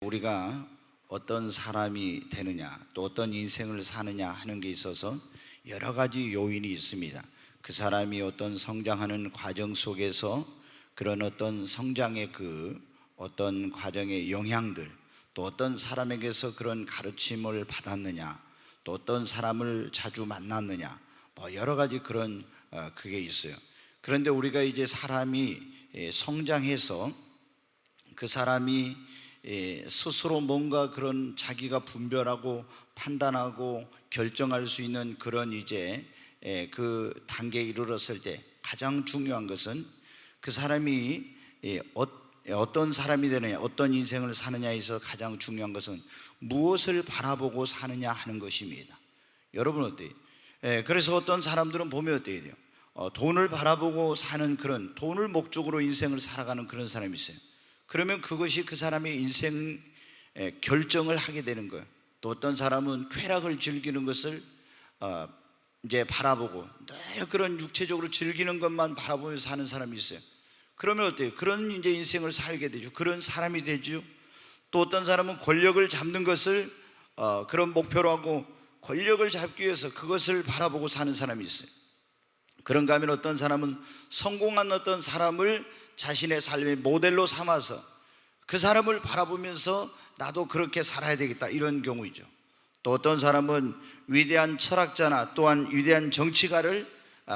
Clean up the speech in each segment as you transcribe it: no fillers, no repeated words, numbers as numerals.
우리가 어떤 사람이 되느냐, 또 어떤 인생을 사느냐 하는 게 있어서 여러 가지 요인이 있습니다. 그 사람이 어떤 성장하는 과정 속에서 그런 어떤 성장의 그 어떤 과정의 영향들, 또 어떤 사람에게서 그런 가르침을 받았느냐, 또 어떤 사람을 자주 만났느냐, 뭐 여러 가지 그런 그게 있어요. 그런데 우리가 이제 사람이 성장해서 그 사람이 스스로 뭔가 그런 자기가 분별하고 판단하고 결정할 수 있는 그런 이제 그 단계에 이르렀을 때 가장 중요한 것은 그 사람이 어떤 사람이 되느냐, 어떤 인생을 사느냐에 있어서 가장 중요한 것은 무엇을 바라보고 사느냐 하는 것입니다. 여러분 어때요? 그래서 어떤 사람들은 보면 어떻게 돼요? 돈을 바라보고 사는 그런, 돈을 목적으로 인생을 살아가는 그런 사람이 있어요. 그러면 그것이 그 사람의 인생 결정을 하게 되는 거예요. 또 어떤 사람은 쾌락을 즐기는 것을 이제 바라보고 늘 그런 육체적으로 즐기는 것만 바라보면서 사는 사람이 있어요. 그러면 어때요? 그런 이제 인생을 살게 되죠. 그런 사람이 되죠. 또 어떤 사람은 권력을 잡는 것을 그런 목표로 하고 권력을 잡기 위해서 그것을 바라보고 사는 사람이 있어요. 그런가 하면 어떤 사람은 성공한 어떤 사람을 자신의 삶의 모델로 삼아서 그 사람을 바라보면서 나도 그렇게 살아야 되겠다, 이런 경우이죠. 또 어떤 사람은 위대한 철학자나 또한 위대한 정치가를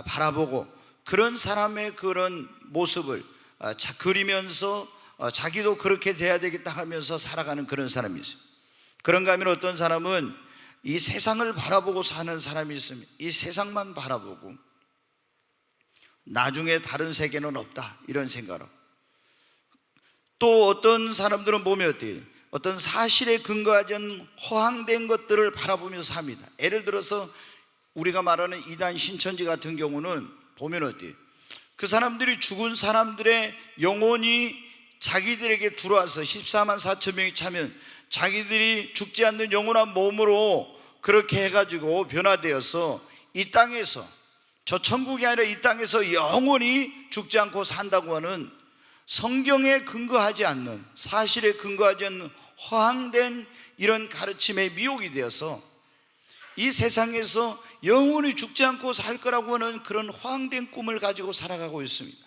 바라보고 그런 사람의 그런 모습을 그리면서 자기도 그렇게 돼야 되겠다 하면서 살아가는 그런 사람이 있어요. 그런가 하면 어떤 사람은 이 세상을 바라보고 사는 사람이 있습니다. 이 세상만 바라보고 나중에 다른 세계는 없다, 이런 생각으로. 또 어떤 사람들은 보면 어때요? 어떤 사실에 근거하지 않은 허황된 것들을 바라보면서 삽니다. 예를 들어서 우리가 말하는 이단 신천지 같은 경우는 보면 어때요? 그 사람들이 죽은 사람들의 영혼이 자기들에게 들어와서 14만 4천 명이 차면 자기들이 죽지 않는 영원한 몸으로 그렇게 해가지고 변화되어서 이 땅에서, 저 천국이 아니라 이 땅에서 영원히 죽지 않고 산다고 하는 성경에 근거하지 않는, 사실에 근거하지 않는 허황된 이런 가르침에 미혹이 되어서 이 세상에서 영원히 죽지 않고 살 거라고 하는 그런 허황된 꿈을 가지고 살아가고 있습니다.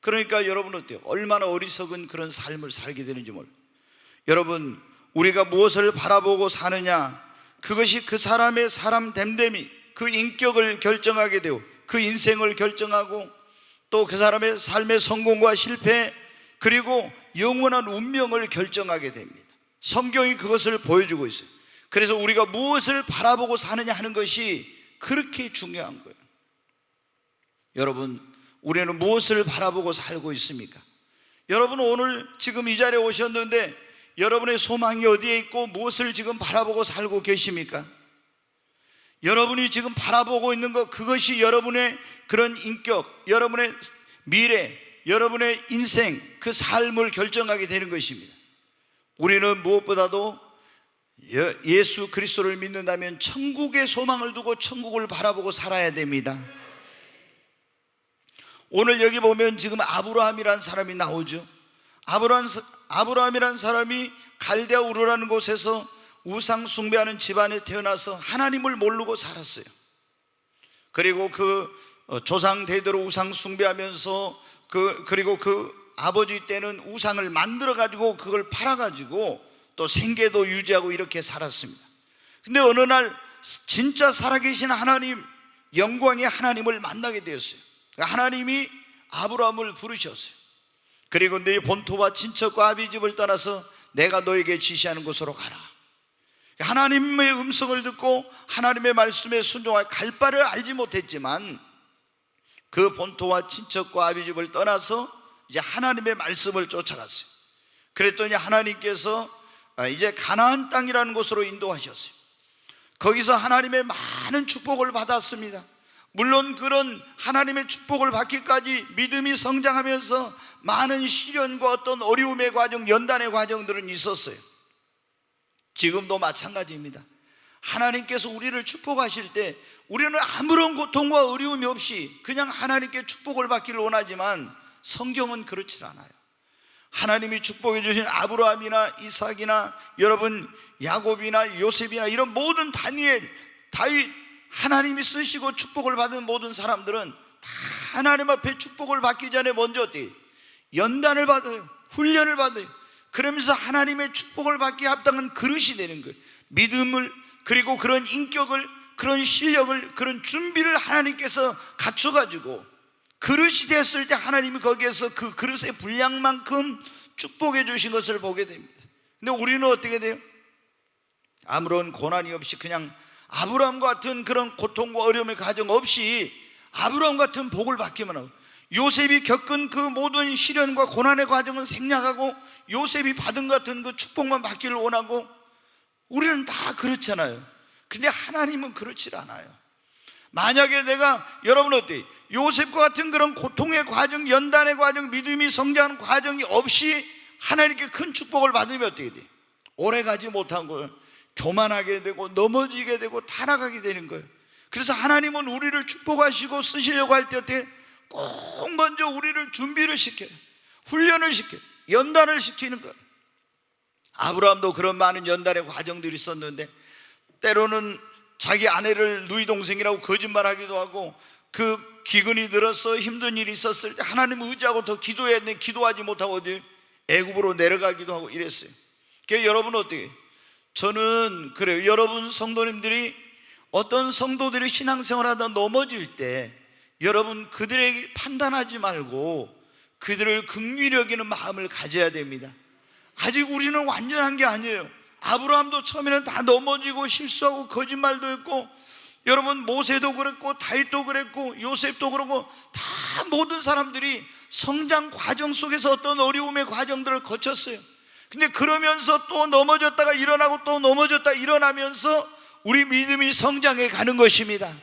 그러니까 여러분 어때요? 얼마나 어리석은 그런 삶을 살게 되는지 몰라요. 여러분, 우리가 무엇을 바라보고 사느냐, 그것이 그 사람의 사람 됨됨이, 그 인격을 결정하게 되고 그 인생을 결정하고 또 그 사람의 삶의 성공과 실패, 그리고 영원한 운명을 결정하게 됩니다. 성경이 그것을 보여주고 있어요. 그래서 우리가 무엇을 바라보고 사느냐 하는 것이 그렇게 중요한 거예요. 여러분, 우리는 무엇을 바라보고 살고 있습니까? 여러분, 오늘 지금 이 자리에 오셨는데 여러분의 소망이 어디에 있고 무엇을 지금 바라보고 살고 계십니까? 여러분이 지금 바라보고 있는 것, 그것이 여러분의 그런 인격, 여러분의 미래, 여러분의 인생, 그 삶을 결정하게 되는 것입니다. 우리는 무엇보다도 예수 그리스도를 믿는다면 천국의 소망을 두고 천국을 바라보고 살아야 됩니다. 오늘 여기 보면 지금 아브라함이라는 사람이 나오죠. 아브라함이라는 사람이 갈대아 우르라는 곳에서 우상 숭배하는 집안에 태어나서 하나님을 모르고 살았어요. 그리고 그 조상 대대로 우상 숭배하면서 그리고 그 아버지 때는 우상을 만들어 가지고 그걸 팔아 가지고 또 생계도 유지하고 이렇게 살았습니다. 근데 어느 날 진짜 살아계신 하나님, 영광의 하나님을 만나게 되었어요. 하나님이 아브라함을 부르셨어요. 그리고 네 본토와 친척과 아비 집을 떠나서 내가 너에게 지시하는 곳으로 가라. 하나님의 음성을 듣고 하나님의 말씀에 순종하여 갈 바를 알지 못했지만 그 본토와 친척과 아비 집을 떠나서 이제 하나님의 말씀을 쫓아갔어요. 그랬더니 하나님께서 이제 가나안 땅이라는 곳으로 인도하셨어요. 거기서 하나님의 많은 축복을 받았습니다. 물론 그런 하나님의 축복을 받기까지 믿음이 성장하면서 많은 시련과 어떤 어려움의 과정, 연단의 과정들은 있었어요. 지금도 마찬가지입니다. 하나님께서 우리를 축복하실 때 우리는 아무런 고통과 어려움이 없이 그냥 하나님께 축복을 받기를 원하지만 성경은 그렇지 않아요. 하나님이 축복해 주신 아브라함이나 이삭이나 여러분 야곱이나 요셉이나 이런 모든 다니엘, 다윗, 하나님이 쓰시고 축복을 받은 모든 사람들은 다 하나님 앞에 축복을 받기 전에 먼저 어때요? 연단을 받아요. 훈련을 받아요. 그러면서 하나님의 축복을 받기에 합당한 그릇이 되는 거예요. 믿음을, 그리고 그런 인격을, 그런 실력을, 그런 준비를 하나님께서 갖춰가지고 그릇이 됐을 때 하나님이 거기에서 그 그릇의 분량만큼 축복해 주신 것을 보게 됩니다. 근데 우리는 어떻게 돼요? 아무런 고난이 없이 그냥 아브라함 같은 그런 고통과 어려움의 과정 없이 아브라함 같은 복을 받기만 하고, 요셉이 겪은 그 모든 시련과 고난의 과정은 생략하고 요셉이 받은 같은 그 축복만 받기를 원하고, 우리는 다 그렇잖아요. 근데 하나님은 그렇지 않아요. 만약에 내가, 여러분 어때요? 요셉과 같은 그런 고통의 과정, 연단의 과정, 믿음이 성장하는 과정이 없이 하나님께 큰 축복을 받으면 어떻게 돼요? 오래가지 못한 거예요. 교만하게 되고 넘어지게 되고 타락하게 되는 거예요. 그래서 하나님은 우리를 축복하시고 쓰시려고 할 때 어떻게 꼭 먼저 우리를 준비를 시켜요. 훈련을 시켜요. 연단을 시키는 거예요. 아브라함도 그런 많은 연단의 과정들이 있었는데, 때로는 자기 아내를 누이 동생이라고 거짓말하기도 하고, 그 기근이 들어서 힘든 일이 있었을 때 하나님을 의지하고 더 기도해야 했는데 기도하지 못하고 어디 애굽으로 내려가기도 하고 이랬어요. 그러니까 여러분 어떻게, 저는 그래요. 여러분 성도님들이, 어떤 성도들이 신앙생활하다 넘어질 때 여러분 그들에게 판단하지 말고 그들을 긍휼히 여기는 마음을 가져야 됩니다. 아직 우리는 완전한 게 아니에요. 아브라함도 처음에는 다 넘어지고 실수하고 거짓말도 했고, 여러분 모세도 그랬고 다윗도 그랬고 요셉도 그러고, 다 모든 사람들이 성장 과정 속에서 어떤 어려움의 과정들을 거쳤어요. 근데 그러면서 또 넘어졌다가 일어나고 또 넘어졌다 일어나면서 우리 믿음이 성장해 가는 것입니다.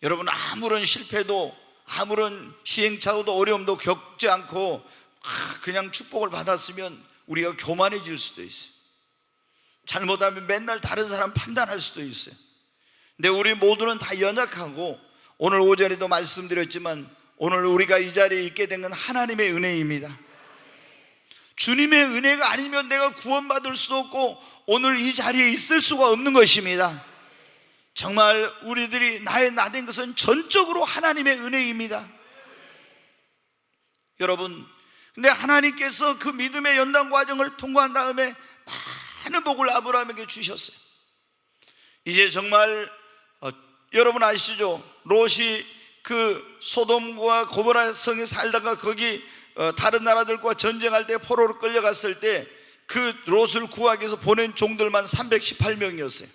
여러분 아무런 실패도, 아무런 시행착오도 어려움도 겪지 않고 그냥 축복을 받았으면 우리가 교만해질 수도 있어요. 잘못하면 맨날 다른 사람 판단할 수도 있어요. 근데 우리 모두는 다 연약하고, 오늘 오전에도 말씀드렸지만 오늘 우리가 이 자리에 있게 된 건 하나님의 은혜입니다. 주님의 은혜가 아니면 내가 구원받을 수도 없고 오늘 이 자리에 있을 수가 없는 것입니다. 정말 우리들이 나된 것은 전적으로 하나님의 은혜입니다. 여러분, 근데 하나님께서 그 믿음의 연단 과정을 통과한 다음에 많은 복을 아브라함에게 주셨어요. 이제 정말 여러분 아시죠? 롯이 그 소돔과 고모라 성에 살다가 거기 다른 나라들과 전쟁할 때 포로로 끌려갔을 때 그 롯을 구하기 위해서 보낸 종들만 318명이었어요.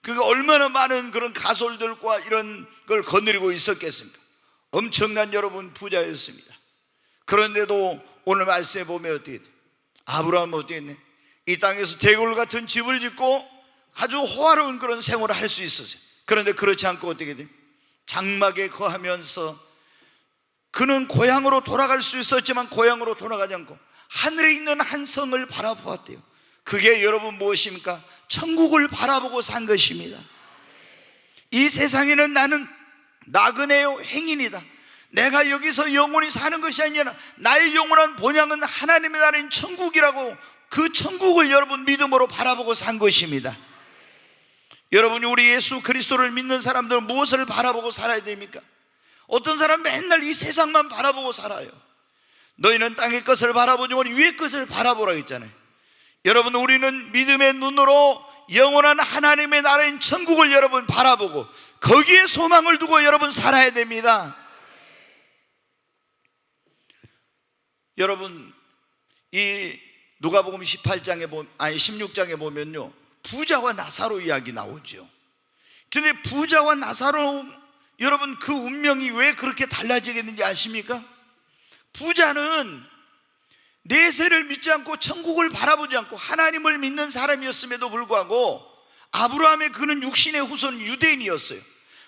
그러니까 얼마나 많은 그런 가솔들과 이런 걸 거느리고 있었겠습니까? 엄청난 여러분 부자였습니다. 그런데도 오늘 말씀에 보면 어떻게 돼? 아브라함은 어떻게 했네? 이 땅에서 대궐 같은 집을 짓고 아주 호화로운 그런 생활을 할 수 있었어요. 그런데 그렇지 않고 어떻게 돼? 장막에 거하면서 그는 고향으로 돌아갈 수 있었지만 고향으로 돌아가지 않고 하늘에 있는 한 성을 바라보았대요. 그게 여러분 무엇입니까? 천국을 바라보고 산 것입니다. 이 세상에는 나는 나그네요 행인이다. 내가 여기서 영원히 사는 것이 아니라 나의 영원한 본향은 하나님의 나라인 천국이라고, 그 천국을 여러분 믿음으로 바라보고 산 것입니다. 여러분이 우리 예수 그리스도를 믿는 사람들은 무엇을 바라보고 살아야 됩니까? 어떤 사람 맨날 이 세상만 바라보고 살아요. 너희는 땅의 것을 바라보지 말고 위의 것을 바라보라고 했잖아요. 여러분 우리는 믿음의 눈으로 영원한 하나님의 나라인 천국을 여러분 바라보고 거기에 소망을 두고 여러분 살아야 됩니다. 여러분 이 누가복음 16장에 보면요, 부자와 나사로 이야기 나오죠. 근데 부자와 나사로, 여러분 그 운명이 왜 그렇게 달라지겠는지 아십니까? 부자는 내세를 믿지 않고 천국을 바라보지 않고 하나님을 믿는 사람이었음에도 불구하고, 아브라함의 그는 육신의 후손 유대인이었어요.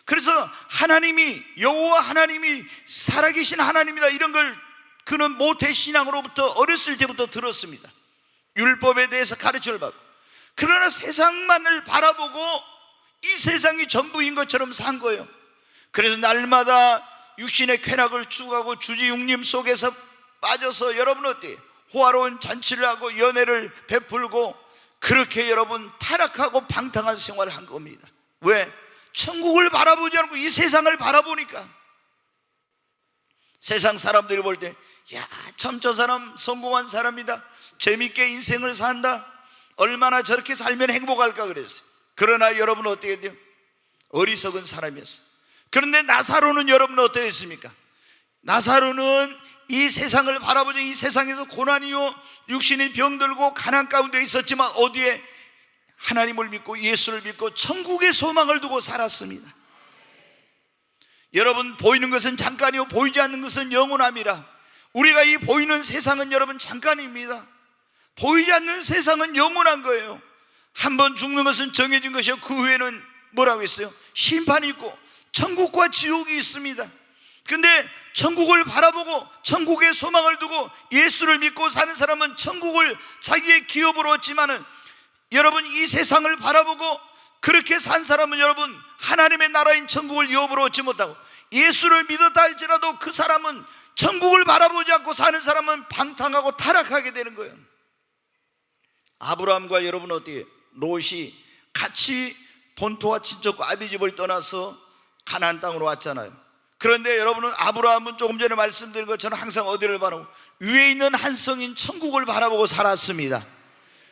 그래서 하나님이, 여호와 하나님이 살아계신 하나님이다 이런 걸 그는 모태신앙으로부터 어렸을 때부터 들었습니다. 율법에 대해서 가르침을 받고, 그러나 세상만을 바라보고 이 세상이 전부인 것처럼 산 거예요. 그래서 날마다 육신의 쾌락을 추구하고 주지육림 속에서 빠져서 여러분 어때요? 호화로운 잔치를 하고 연애를 베풀고 그렇게 여러분 타락하고 방탕한 생활을 한 겁니다. 왜? 천국을 바라보지 않고 이 세상을 바라보니까. 세상 사람들이 볼 때 야, 참 저 사람 성공한 사람이다, 재밌게 인생을 산다, 얼마나 저렇게 살면 행복할까 그랬어요. 그러나 여러분 어떻게 돼요? 어리석은 사람이었어요. 그런데 나사로는 여러분 어떻게 했습니까? 나사로는 이 세상을 바라보자. 이 세상에서 고난이요 육신이 병들고 가난 가운데 있었지만 어디에? 하나님을 믿고 예수를 믿고 천국의 소망을 두고 살았습니다. 여러분, 보이는 것은 잠깐이요 보이지 않는 것은 영원함이라. 우리가 이 보이는 세상은 여러분 잠깐입니다. 보이지 않는 세상은 영원한 거예요. 한번 죽는 것은 정해진 것이요, 그 후에는 뭐라고 했어요? 심판이 있고 천국과 지옥이 있습니다. 근데 천국을 바라보고 천국의 소망을 두고 예수를 믿고 사는 사람은 천국을 자기의 기업으로 얻지만은, 여러분 이 세상을 바라보고 그렇게 산 사람은 여러분 하나님의 나라인 천국을 기업으로 얻지 못하고, 예수를 믿었다 할지라도 그 사람은 천국을 바라보지 않고 사는 사람은 방탕하고 타락하게 되는 거예요. 아브라함과 여러분 어떻게, 롯이 같이 본토와 친척과 아비집을 떠나서 가나안 땅으로 왔잖아요. 그런데 여러분은 아브라함은 조금 전에 말씀드린 것처럼 항상 어디를 바라보고? 위에 있는 한 성인 천국을 바라보고 살았습니다.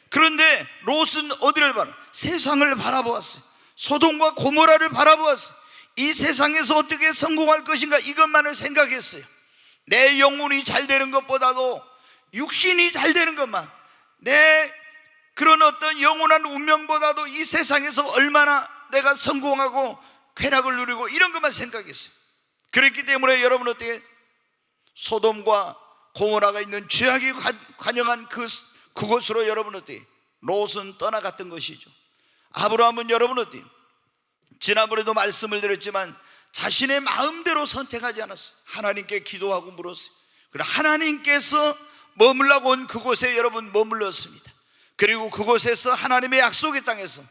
그런데 롯은 어디를 바라보고? 세상을 바라보았어요. 소돔과 고모라를 바라보았어요. 이 세상에서 어떻게 성공할 것인가 이것만을 생각했어요. 내 영혼이 잘 되는 것보다도 육신이 잘 되는 것만, 내 그런 어떤 영원한 운명보다도 이 세상에서 얼마나 내가 성공하고 쾌락을 누리고 이런 것만 생각했어요. 그렇기 때문에 여러분 어떻게, 소돔과 고모라가 있는 죄악이 관영한 그곳으로 여러분 어떻게, 롯은 떠나갔던 것이죠. 아브라함은 여러분 어떻게, 지난번에도 말씀을 드렸지만 자신의 마음대로 선택하지 않았어요. 하나님께 기도하고 물었어요. 그리고 하나님께서 머물라고 온 그곳에 여러분 머물렀습니다. 그리고 그곳에서 하나님의 약속의 땅에서,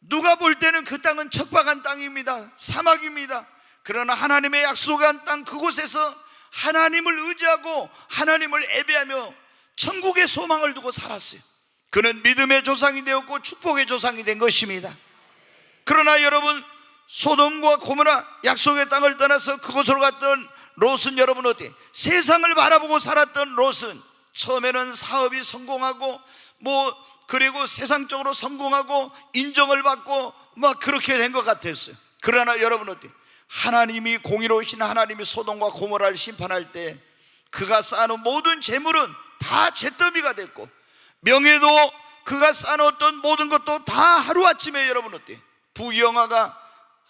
누가 볼 때는 그 땅은 척박한 땅입니다, 사막입니다. 그러나 하나님의 약속한 땅 그곳에서 하나님을 의지하고 하나님을 예배하며 천국의 소망을 두고 살았어요. 그는 믿음의 조상이 되었고 축복의 조상이 된 것입니다. 그러나 여러분, 소돔과 고모라 약속의 땅을 떠나서 그곳으로 갔던 롯은 여러분 어때? 세상을 바라보고 살았던 롯은 처음에는 사업이 성공하고 그리고 세상적으로 성공하고 인정을 받고 그렇게 된 것 같았어요. 그러나 여러분 어때? 하나님이 공의로우신 하나님이 소돔과 고모라를 심판할 때 그가 쌓아놓은 모든 재물은 다 잿더미가 됐고, 명예도 그가 쌓아놓았던 모든 것도 다 하루아침에 여러분 어때? 부귀영화가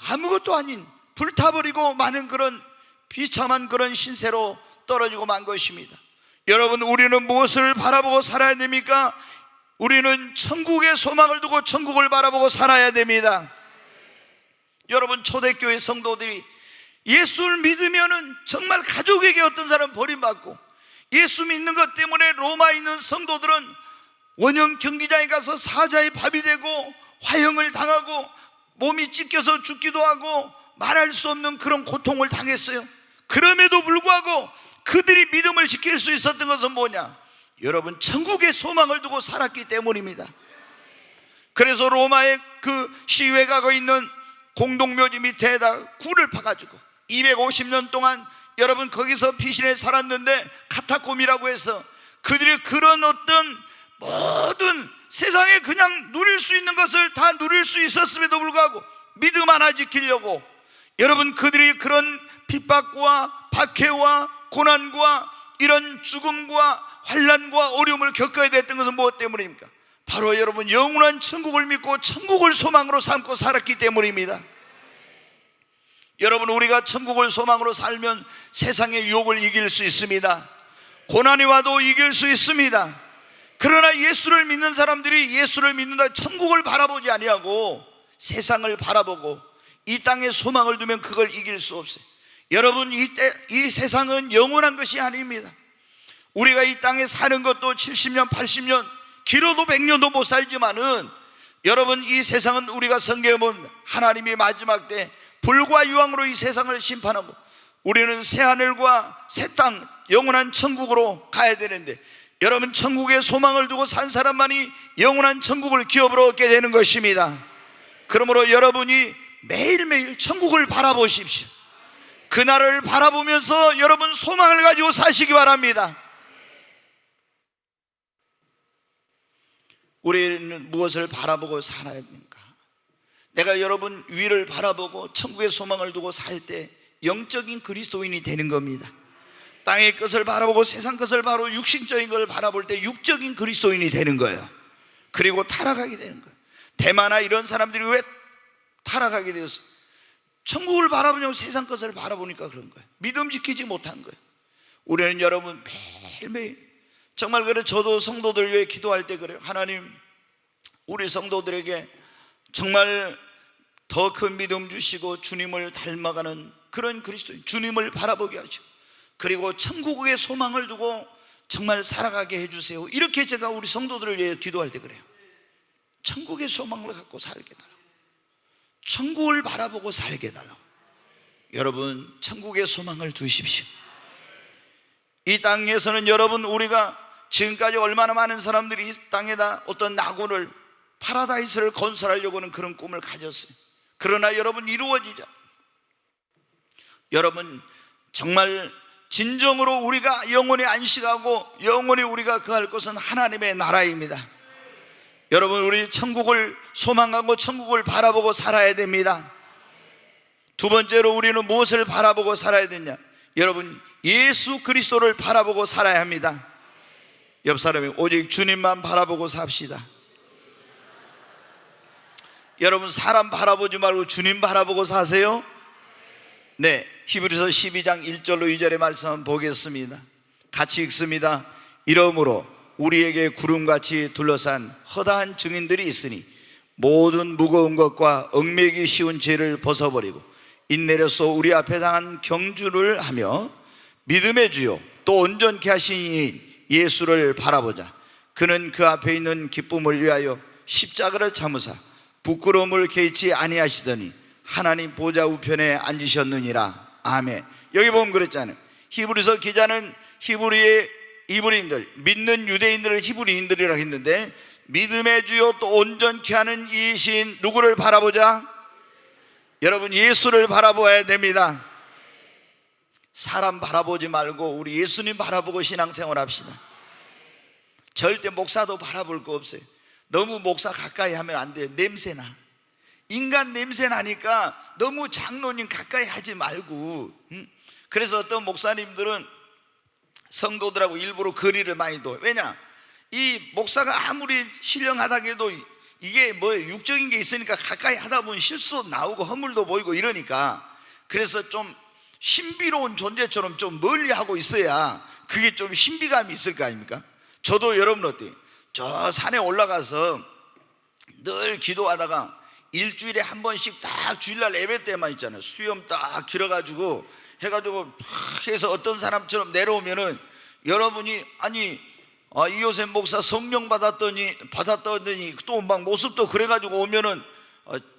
아무것도 아닌 불타버리고 많은 그런 비참한 그런 신세로 떨어지고 만 것입니다. 여러분, 우리는 무엇을 바라보고 살아야 됩니까? 우리는 천국의 소망을 두고 천국을 바라보고 살아야 됩니다. 여러분, 초대교회 성도들이 예수를 믿으면은 정말 가족에게 어떤 사람은 버림받고, 예수 믿는 것 때문에 로마에 있는 성도들은 원형 경기장에 가서 사자의 밥이 되고 화형을 당하고 몸이 찢겨서 죽기도 하고 말할 수 없는 그런 고통을 당했어요. 그럼에도 불구하고 그들이 믿음을 지킬 수 있었던 것은 뭐냐? 여러분, 천국의 소망을 두고 살았기 때문입니다. 그래서 로마의 그 시외가고 있는 공동묘지 밑에다 굴을 파가지고 250년 동안 여러분 거기서 피신해 살았는데, 카타콤이라고 해서 그들이 그런 어떤 모든 세상에 그냥 누릴 수 있는 것을 다 누릴 수 있었음에도 불구하고 믿음 하나 지키려고 여러분 그들이 그런 핍박과 박해와 고난과 이런 죽음과 환난과 어려움을 겪어야 됐던 것은 무엇 때문입니까? 바로 여러분 영원한 천국을 믿고 천국을 소망으로 삼고 살았기 때문입니다. 여러분, 우리가 천국을 소망으로 살면 세상의 유혹을 이길 수 있습니다. 고난이 와도 이길 수 있습니다. 그러나 예수를 믿는 사람들이 예수를 믿는다 천국을 바라보지 아니하고 세상을 바라보고 이 땅에 소망을 두면 그걸 이길 수 없어요. 여러분, 이 세상은 영원한 것이 아닙니다. 우리가 이 땅에 사는 것도 70년 80년 길어도 100년도 못 살지만은 여러분, 이 세상은 우리가 성경에 보면 하나님이 마지막 때 불과 유황으로 이 세상을 심판하고 우리는 새하늘과 새 땅, 영원한 천국으로 가야 되는데, 여러분, 천국에 소망을 두고 산 사람만이 영원한 천국을 기업으로 얻게 되는 것입니다. 그러므로 여러분이 매일매일 천국을 바라보십시오. 그날을 바라보면서 여러분 소망을 가지고 사시기 바랍니다. 우리는 무엇을 바라보고 살아야 되는가? 내가 여러분 위를 바라보고 천국의 소망을 두고 살 때 영적인 그리스도인이 되는 겁니다. 땅의 것을 바라보고 세상 것을 바라보고 육신적인 걸 바라볼 때 육적인 그리스도인이 되는 거예요. 그리고 타락하게 되는 거예요. 대마나 이런 사람들이 왜 타락하게 되었어? 천국을 바라보냐고 세상 것을 바라보니까 그런 거예요. 믿음 지키지 못한 거예요. 우리는 여러분 매일매일 정말 그래, 저도 성도들 위해 기도할 때 그래요. 하나님, 우리 성도들에게 정말 더 큰 믿음 주시고 주님을 닮아가는 그런 그리스도인, 주님을 바라보게 하시고, 그리고 천국의 소망을 두고 정말 살아가게 해주세요. 이렇게 제가 우리 성도들을 위해 기도할 때 그래요. 천국의 소망을 갖고 살게 달라고, 천국을 바라보고 살게 달라고. 여러분, 천국의 소망을 두십시오. 이 땅에서는 여러분, 우리가 지금까지 얼마나 많은 사람들이 이 땅에다 어떤 낙원을, 파라다이스를 건설하려고 하는 그런 꿈을 가졌어요. 그러나 여러분, 이루어지자. 여러분, 정말 진정으로 우리가 영원히 안식하고 영원히 우리가 거할 것은 하나님의 나라입니다. 여러분, 우리 천국을 소망하고 천국을 바라보고 살아야 됩니다. 두 번째로 우리는 무엇을 바라보고 살아야 되냐? 여러분, 예수 그리스도를 바라보고 살아야 합니다. 옆 사람이 오직 주님만 바라보고 삽시다. 여러분, 사람 바라보지 말고 주님 바라보고 사세요. 네, 히브리서 12장 1절로 2절의 말씀 한번 보겠습니다. 같이 읽습니다. 이러므로 우리에게 구름같이 둘러싼 허다한 증인들이 있으니 모든 무거운 것과 얽매기 쉬운 죄를 벗어버리고 인내로써 우리 앞에 당한 경주를 하며 믿음의 주요 또 온전케 하신 이인 예수를 바라보자. 그는 그 앞에 있는 기쁨을 위하여 십자가를 참으사 부끄러움을 개의치 아니하시더니 하나님 보좌 우편에 앉으셨느니라. 아멘. 여기 보면 그랬잖아요. 히브리서 기자는 히브리인들, 믿는 유대인들을 히브리인들이라고 했는데, 믿음의 주요 또 온전케 하는 이신 누구를 바라보자? 여러분, 예수를 바라보아야 됩니다. 사람 바라보지 말고 우리 예수님 바라보고 신앙생활 합시다. 절대 목사도 바라볼 거 없어요. 너무 목사 가까이 하면 안 돼요. 냄새나. 인간 냄새 나니까 너무 장로님 가까이 하지 말고. 그래서 어떤 목사님들은 성도들하고 일부러 거리를 많이 둬. 왜냐? 이 목사가 아무리 신령하다고 해도 이게 뭐 육적인 게 있으니까 가까이 하다 보면 실수도 나오고 허물도 보이고 이러니까, 그래서 좀 신비로운 존재처럼 좀 멀리 하고 있어야 그게 좀 신비감이 있을 거 아닙니까? 저도 여러분 어때요? 저 산에 올라가서 늘 기도하다가 일주일에 한 번씩 딱 주일날 예배 때만 있잖아요. 수염 딱 길어가지고 해가지고 팍 해서 어떤 사람처럼 내려오면은 여러분이 아니 이요셉 목사 성령 받았더니 또 막 모습도 그래가지고 오면은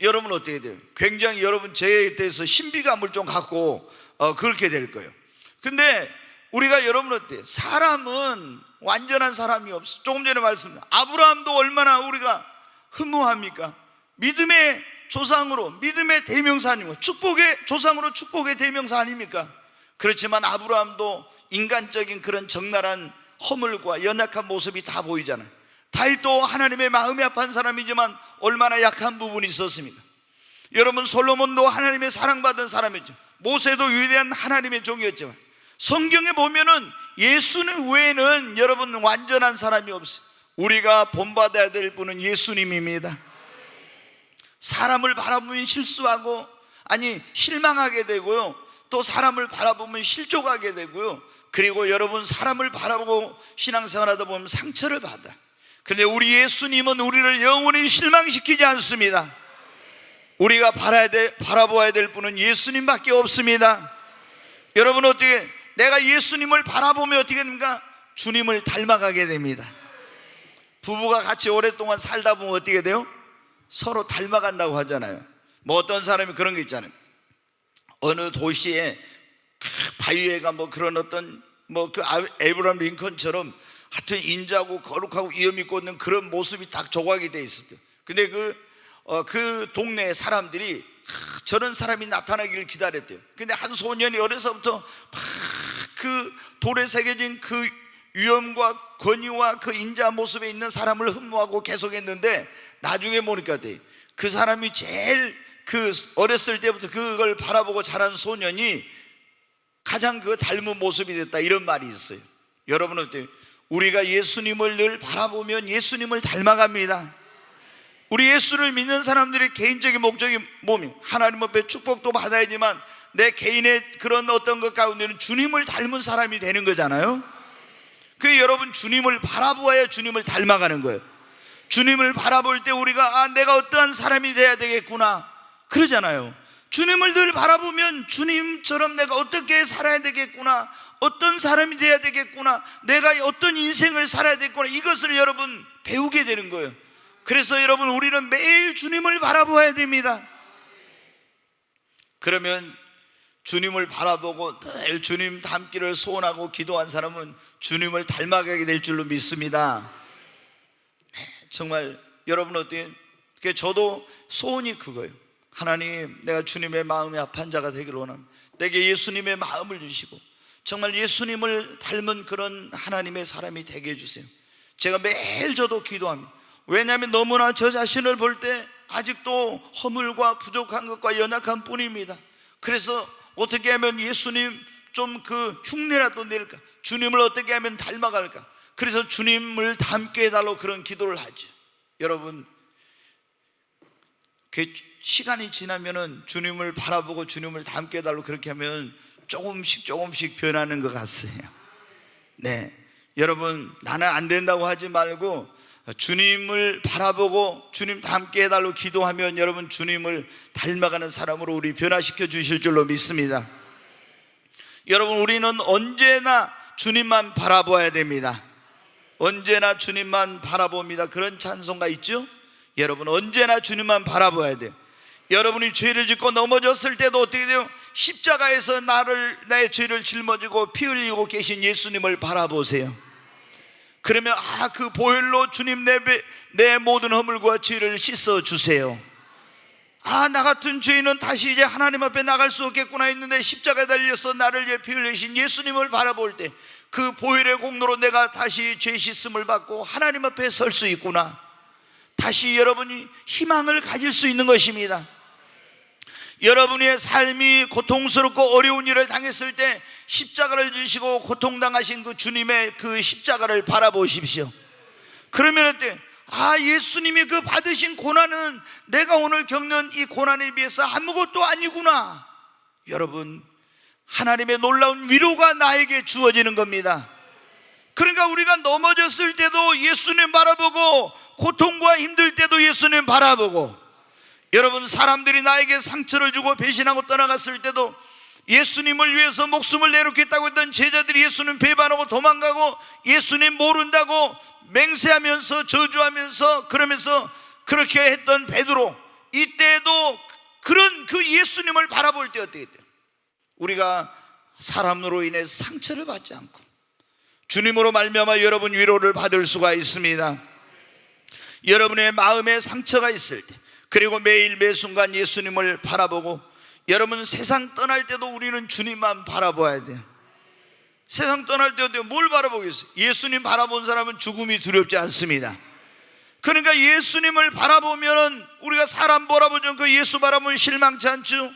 여러분 어떻게 돼요? 굉장히 여러분 저에 대해서 신비감을 좀 갖고 그렇게 될 거예요. 근데 우리가 여러분 어때요? 사람은 완전한 사람이 없어. 조금 전에 말씀드린 아브라함도 얼마나 우리가 흠모합니까? 믿음의 조상으로, 믿음의 대명사 아닙니까? 축복의 조상으로 축복의 대명사 아닙니까? 그렇지만 아브라함도 인간적인 그런 적나라한 허물과 연약한 모습이 다 보이잖아요. 다윗도 하나님의 마음이 아파한 사람이지만 얼마나 약한 부분이 있었습니까? 여러분, 솔로몬도 하나님의 사랑받은 사람이죠. 모세도 위대한 하나님의 종이었지만 성경에 보면은 예수님 외에는 여러분 완전한 사람이 없어요. 우리가 본받아야 될 분은 예수님입니다. 사람을 바라보면 실수하고 실망하게 되고요, 또 사람을 바라보면 실족하게 되고요, 그리고 여러분 사람을 바라보고 신앙생활하다 보면 상처를 받아. 그런데 우리 예수님은 우리를 영원히 실망시키지 않습니다. 우리가 바라보아야 될 분은 예수님밖에 없습니다. 여러분 어떻게, 내가 예수님을 바라보면 어떻게 됩니까? 주님을 닮아가게 됩니다. 부부가 같이 오랫동안 살다 보면 어떻게 돼요? 서로 닮아간다고 하잖아요. 뭐 어떤 사람이 그런 게 있잖아요. 어느 도시에 바위에가 뭐 그런 어떤 뭐 그 에브라임 링컨처럼 하여튼 인자하고 거룩하고 위엄 있고 있는 그런 모습이 딱 조각이 돼 있었대요. 근데 그 동네 사람들이 저런 사람이 나타나기를 기다렸대요. 근데 한 소년이 어려서부터 막 그 돌에 새겨진 그 위엄과 권위와 그 인자 모습에 있는 사람을 흠모하고 계속했는데 나중에 보니까 그 사람이 제일 그 어렸을 때부터 그걸 바라보고 자란 소년이 가장 그 닮은 모습이 됐다, 이런 말이 있어요. 여러분 어때요? 우리가 예수님을 늘 바라보면 예수님을 닮아갑니다. 우리 예수를 믿는 사람들의 개인적인 목적이 뭐며 하나님 앞에 축복도 받아야지만 내 개인의 그런 어떤 것 가운데는 주님을 닮은 사람이 되는 거잖아요. 그 여러분 주님을 바라보아야 주님을 닮아가는 거예요. 주님을 바라볼 때 우리가 내가 어떠한 사람이 돼야 되겠구나 그러잖아요. 주님을 늘 바라보면 주님처럼 내가 어떻게 살아야 되겠구나, 어떤 사람이 돼야 되겠구나, 내가 어떤 인생을 살아야 되겠구나, 이것을 여러분 배우게 되는 거예요. 그래서 여러분 우리는 매일 주님을 바라보아야 됩니다. 그러면 주님을 바라보고 늘 주님 닮기를 소원하고 기도한 사람은 주님을 닮아가게 될 줄로 믿습니다. 정말 여러분 어때요? 저도 소원이 그거예요. 하나님, 내가 주님의 마음에 합한 자가 되기를 원합니다. 내게 예수님의 마음을 주시고 정말 예수님을 닮은 그런 하나님의 사람이 되게 해주세요. 제가 매일 저도 기도합니다. 왜냐하면 너무나 저 자신을 볼 때 아직도 허물과 부족한 것과 연약한 뿐입니다. 그래서 어떻게 하면 예수님 좀 그 흉내라도 낼까, 주님을 어떻게 하면 닮아갈까, 그래서 주님을 닮게 해달라고 그런 기도를 하죠. 여러분 그 시간이 지나면은 주님을 바라보고 주님을 닮게 해달라고 그렇게 하면 조금씩 변하는 것 같아요. 네, 여러분 나는 안 된다고 하지 말고 주님을 바라보고 주님 닮게 해달라고 기도하면 여러분 주님을 닮아가는 사람으로 우리 변화시켜 주실 줄로 믿습니다. 여러분 우리는 언제나 주님만 바라봐야 됩니다. 언제나 주님만 바라봅니다. 그런 찬송가 있죠? 여러분 언제나 주님만 바라봐야 돼요. 여러분이 죄를 짓고 넘어졌을 때도 어떻게 돼요? 십자가에서 나의 죄를 짊어지고 피 흘리고 계신 예수님을 바라보세요. 그러면 그 보혈로 주님 내 모든 허물과 죄를 씻어 주세요. 나 같은 죄인은 다시 이제 하나님 앞에 나갈 수 없겠구나 했는데 십자가에 달려서 나를 위해 피 흘리신 예수님을 바라볼 때 그 보혈의 공로로 내가 다시 죄 씻음을 받고 하나님 앞에 설 수 있구나, 다시 여러분이 희망을 가질 수 있는 것입니다. 여러분의 삶이 고통스럽고 어려운 일을 당했을 때 십자가를 지시고 고통당하신 그 주님의 그 십자가를 바라보십시오. 그러면 어때? 예수님이 그 받으신 고난은 내가 오늘 겪는 이 고난에 비해서 아무것도 아니구나. 여러분 하나님의 놀라운 위로가 나에게 주어지는 겁니다. 그러니까 우리가 넘어졌을 때도 예수님 바라보고 고통과 힘들 때도 예수님 바라보고, 여러분 사람들이 나에게 상처를 주고 배신하고 떠나갔을 때도 예수님을 위해서 목숨을 내놓겠다고 했던 제자들이 예수님 배반하고 도망가고 예수님 모른다고 맹세하면서 저주하면서 그러면서 그렇게 했던 베드로, 이때도 그런 그 예수님을 바라볼 때 어떻게 돼요? 우리가 사람으로 인해 상처를 받지 않고 주님으로 말미암아 여러분 위로를 받을 수가 있습니다. 여러분의 마음에 상처가 있을 때, 그리고 매일 매순간 예수님을 바라보고, 여러분 세상 떠날 때도 우리는 주님만 바라봐야 돼요. 세상 떠날 때도 뭘 바라보겠어요? 예수님 바라본 사람은 죽음이 두렵지 않습니다. 그러니까 예수님을 바라보면 우리가 사람 바라보죠. 그 예수 바라보면 실망치 않죠.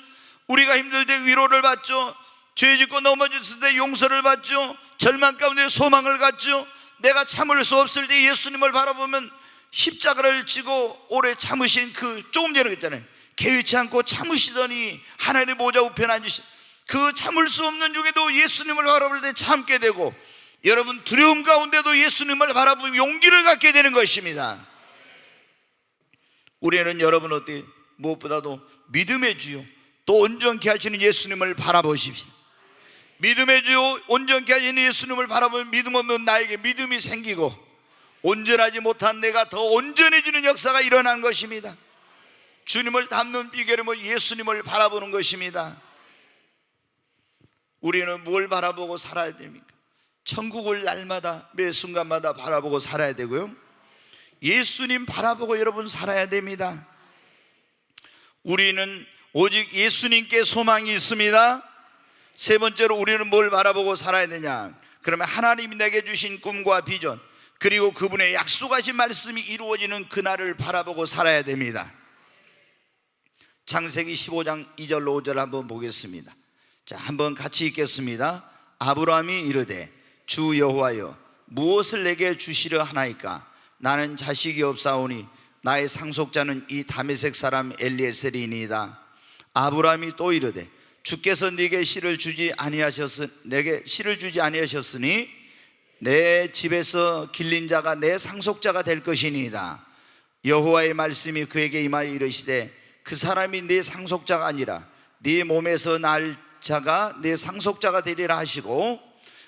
우리가 힘들 때 위로를 받죠. 죄 짓고 넘어졌을 때 용서를 받죠. 절망 가운데 소망을 갖죠. 내가 참을 수 없을 때 예수님을 바라보면 십자가를 지고 오래 참으신 그 조금 전에 했잖아요. 개의치 않고 참으시더니 하나님의 보좌 우편에 앉으신 그 참을 수 없는 중에도 예수님을 바라볼 때 참게 되고, 여러분 두려움 가운데도 예수님을 바라보면 용기를 갖게 되는 것입니다. 우리는 여러분 어떻게 무엇보다도 믿음의 주요 또 온전케 하시는 예수님을 바라보십시오. 믿음의 주요 온전케 하시는 예수님을 바라보면 믿음 없는 나에게 믿음이 생기고 온전하지 못한 내가 더 온전해지는 역사가 일어난 것입니다. 주님을 닮는 비결은 예수님을 바라보는 것입니다. 우리는 뭘 바라보고 살아야 됩니까? 천국을 날마다 매 순간마다 바라보고 살아야 되고요, 예수님 바라보고 여러분 살아야 됩니다. 우리는 오직 예수님께 소망이 있습니다. 세 번째로 우리는 뭘 바라보고 살아야 되냐? 그러면 하나님이 내게 주신 꿈과 비전, 그리고 그분의 약속하신 말씀이 이루어지는 그날을 바라보고 살아야 됩니다. 창세기 15장 2절로 5절 한번 보겠습니다. 자, 한번 같이 읽겠습니다. 아브라함이 이르되 주 여호와여, 무엇을 내게 주시려 하나이까? 나는 자식이 없사오니 나의 상속자는 이 다메섹 사람 엘리에셀이니이다. 아브라함이 또 이르되 주께서 내게 씨를 주지 아니하셨으니 내 집에서 길린 자가 내 상속자가 될 것이니이다. 여호와의 말씀이 그에게 임하여 이르시되 그 사람이 네 상속자가 아니라 네 몸에서 날 자가 네 상속자가 되리라 하시고,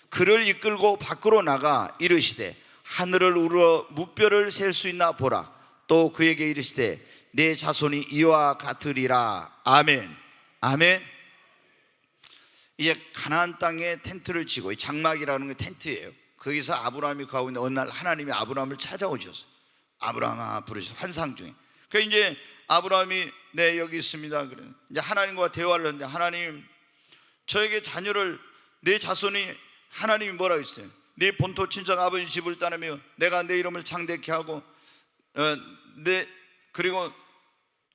그를 이끌고 밖으로 나가 이르시되 하늘을 우러 무뼈를 셀 수 있나 보라. 또 그에게 이르시되 내 자손이 이와 같으리라. 아멘. 아멘. 이제 가나안 땅에 텐트를 치고, 장막이라는 게 텐트예요. 거기서 아브라함이 가고 있는데 어느 날 하나님이 아브라함을 찾아오셔서 아브라함아 부르셔서 환상 중에, 그 이제 아브라함이 네 여기 있습니다. 그래 이제 하나님과 대화를 했는데, 하나님 저에게 자녀를, 내 자손이, 하나님이 뭐라고 했어요? 네 본토 친척 아버지 집을 떠나며 내가 내 이름을 창대케 하고 그리고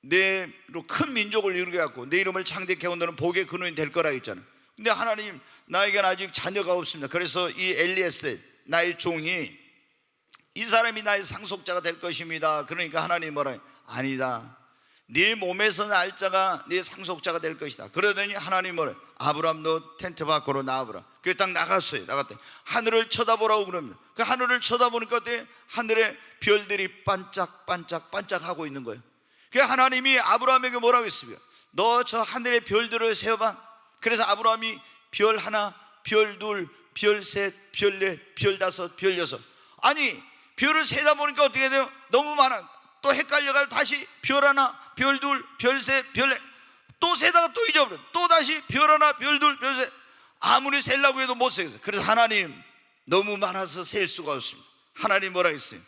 내로 큰 민족을 이루게 하고 내 이름을 창대케 하고 너는 복의 근원이 될 거라 했잖아요. 근데 하나님, 나에게는 아직 자녀가 없습니다. 그래서 이 엘리에셀 나의 종이, 이 사람이 나의 상속자가 될 것입니다. 그러니까 하나님 뭐라 해요? 아니다, 네 몸에서 날 자가 네 상속자가 될 것이다. 그러더니 하나님 뭐래? 아브라함 너 텐트 밖으로 나와보라. 그래 딱 나갔어요. 나갔더니 하늘을 쳐다보라고 그럽니다. 그 하늘을 쳐다보니까 어때? 하늘에 별들이 반짝반짝반짝하고 있는 거예요. 그 하나님이 아브라함에게 뭐라고 했습니까? 너 저 하늘의 별들을 세어봐. 그래서 아브라함이 별 하나, 별 둘, 별 셋, 별 넷, 별 다섯, 별 여섯. 아니 별을 세다 보니까 어떻게 돼요? 너무 많아. 또 헷갈려가지고 다시 별 하나, 별 둘, 별 셋, 별 넷, 또 세다가 또 잊어버려. 또 다시 별 하나, 별 둘, 별 셋. 아무리 세려고 해도 못 세겠어요. 그래서 하나님, 너무 많아서 셀 수가 없습니다. 하나님 뭐라 했어요?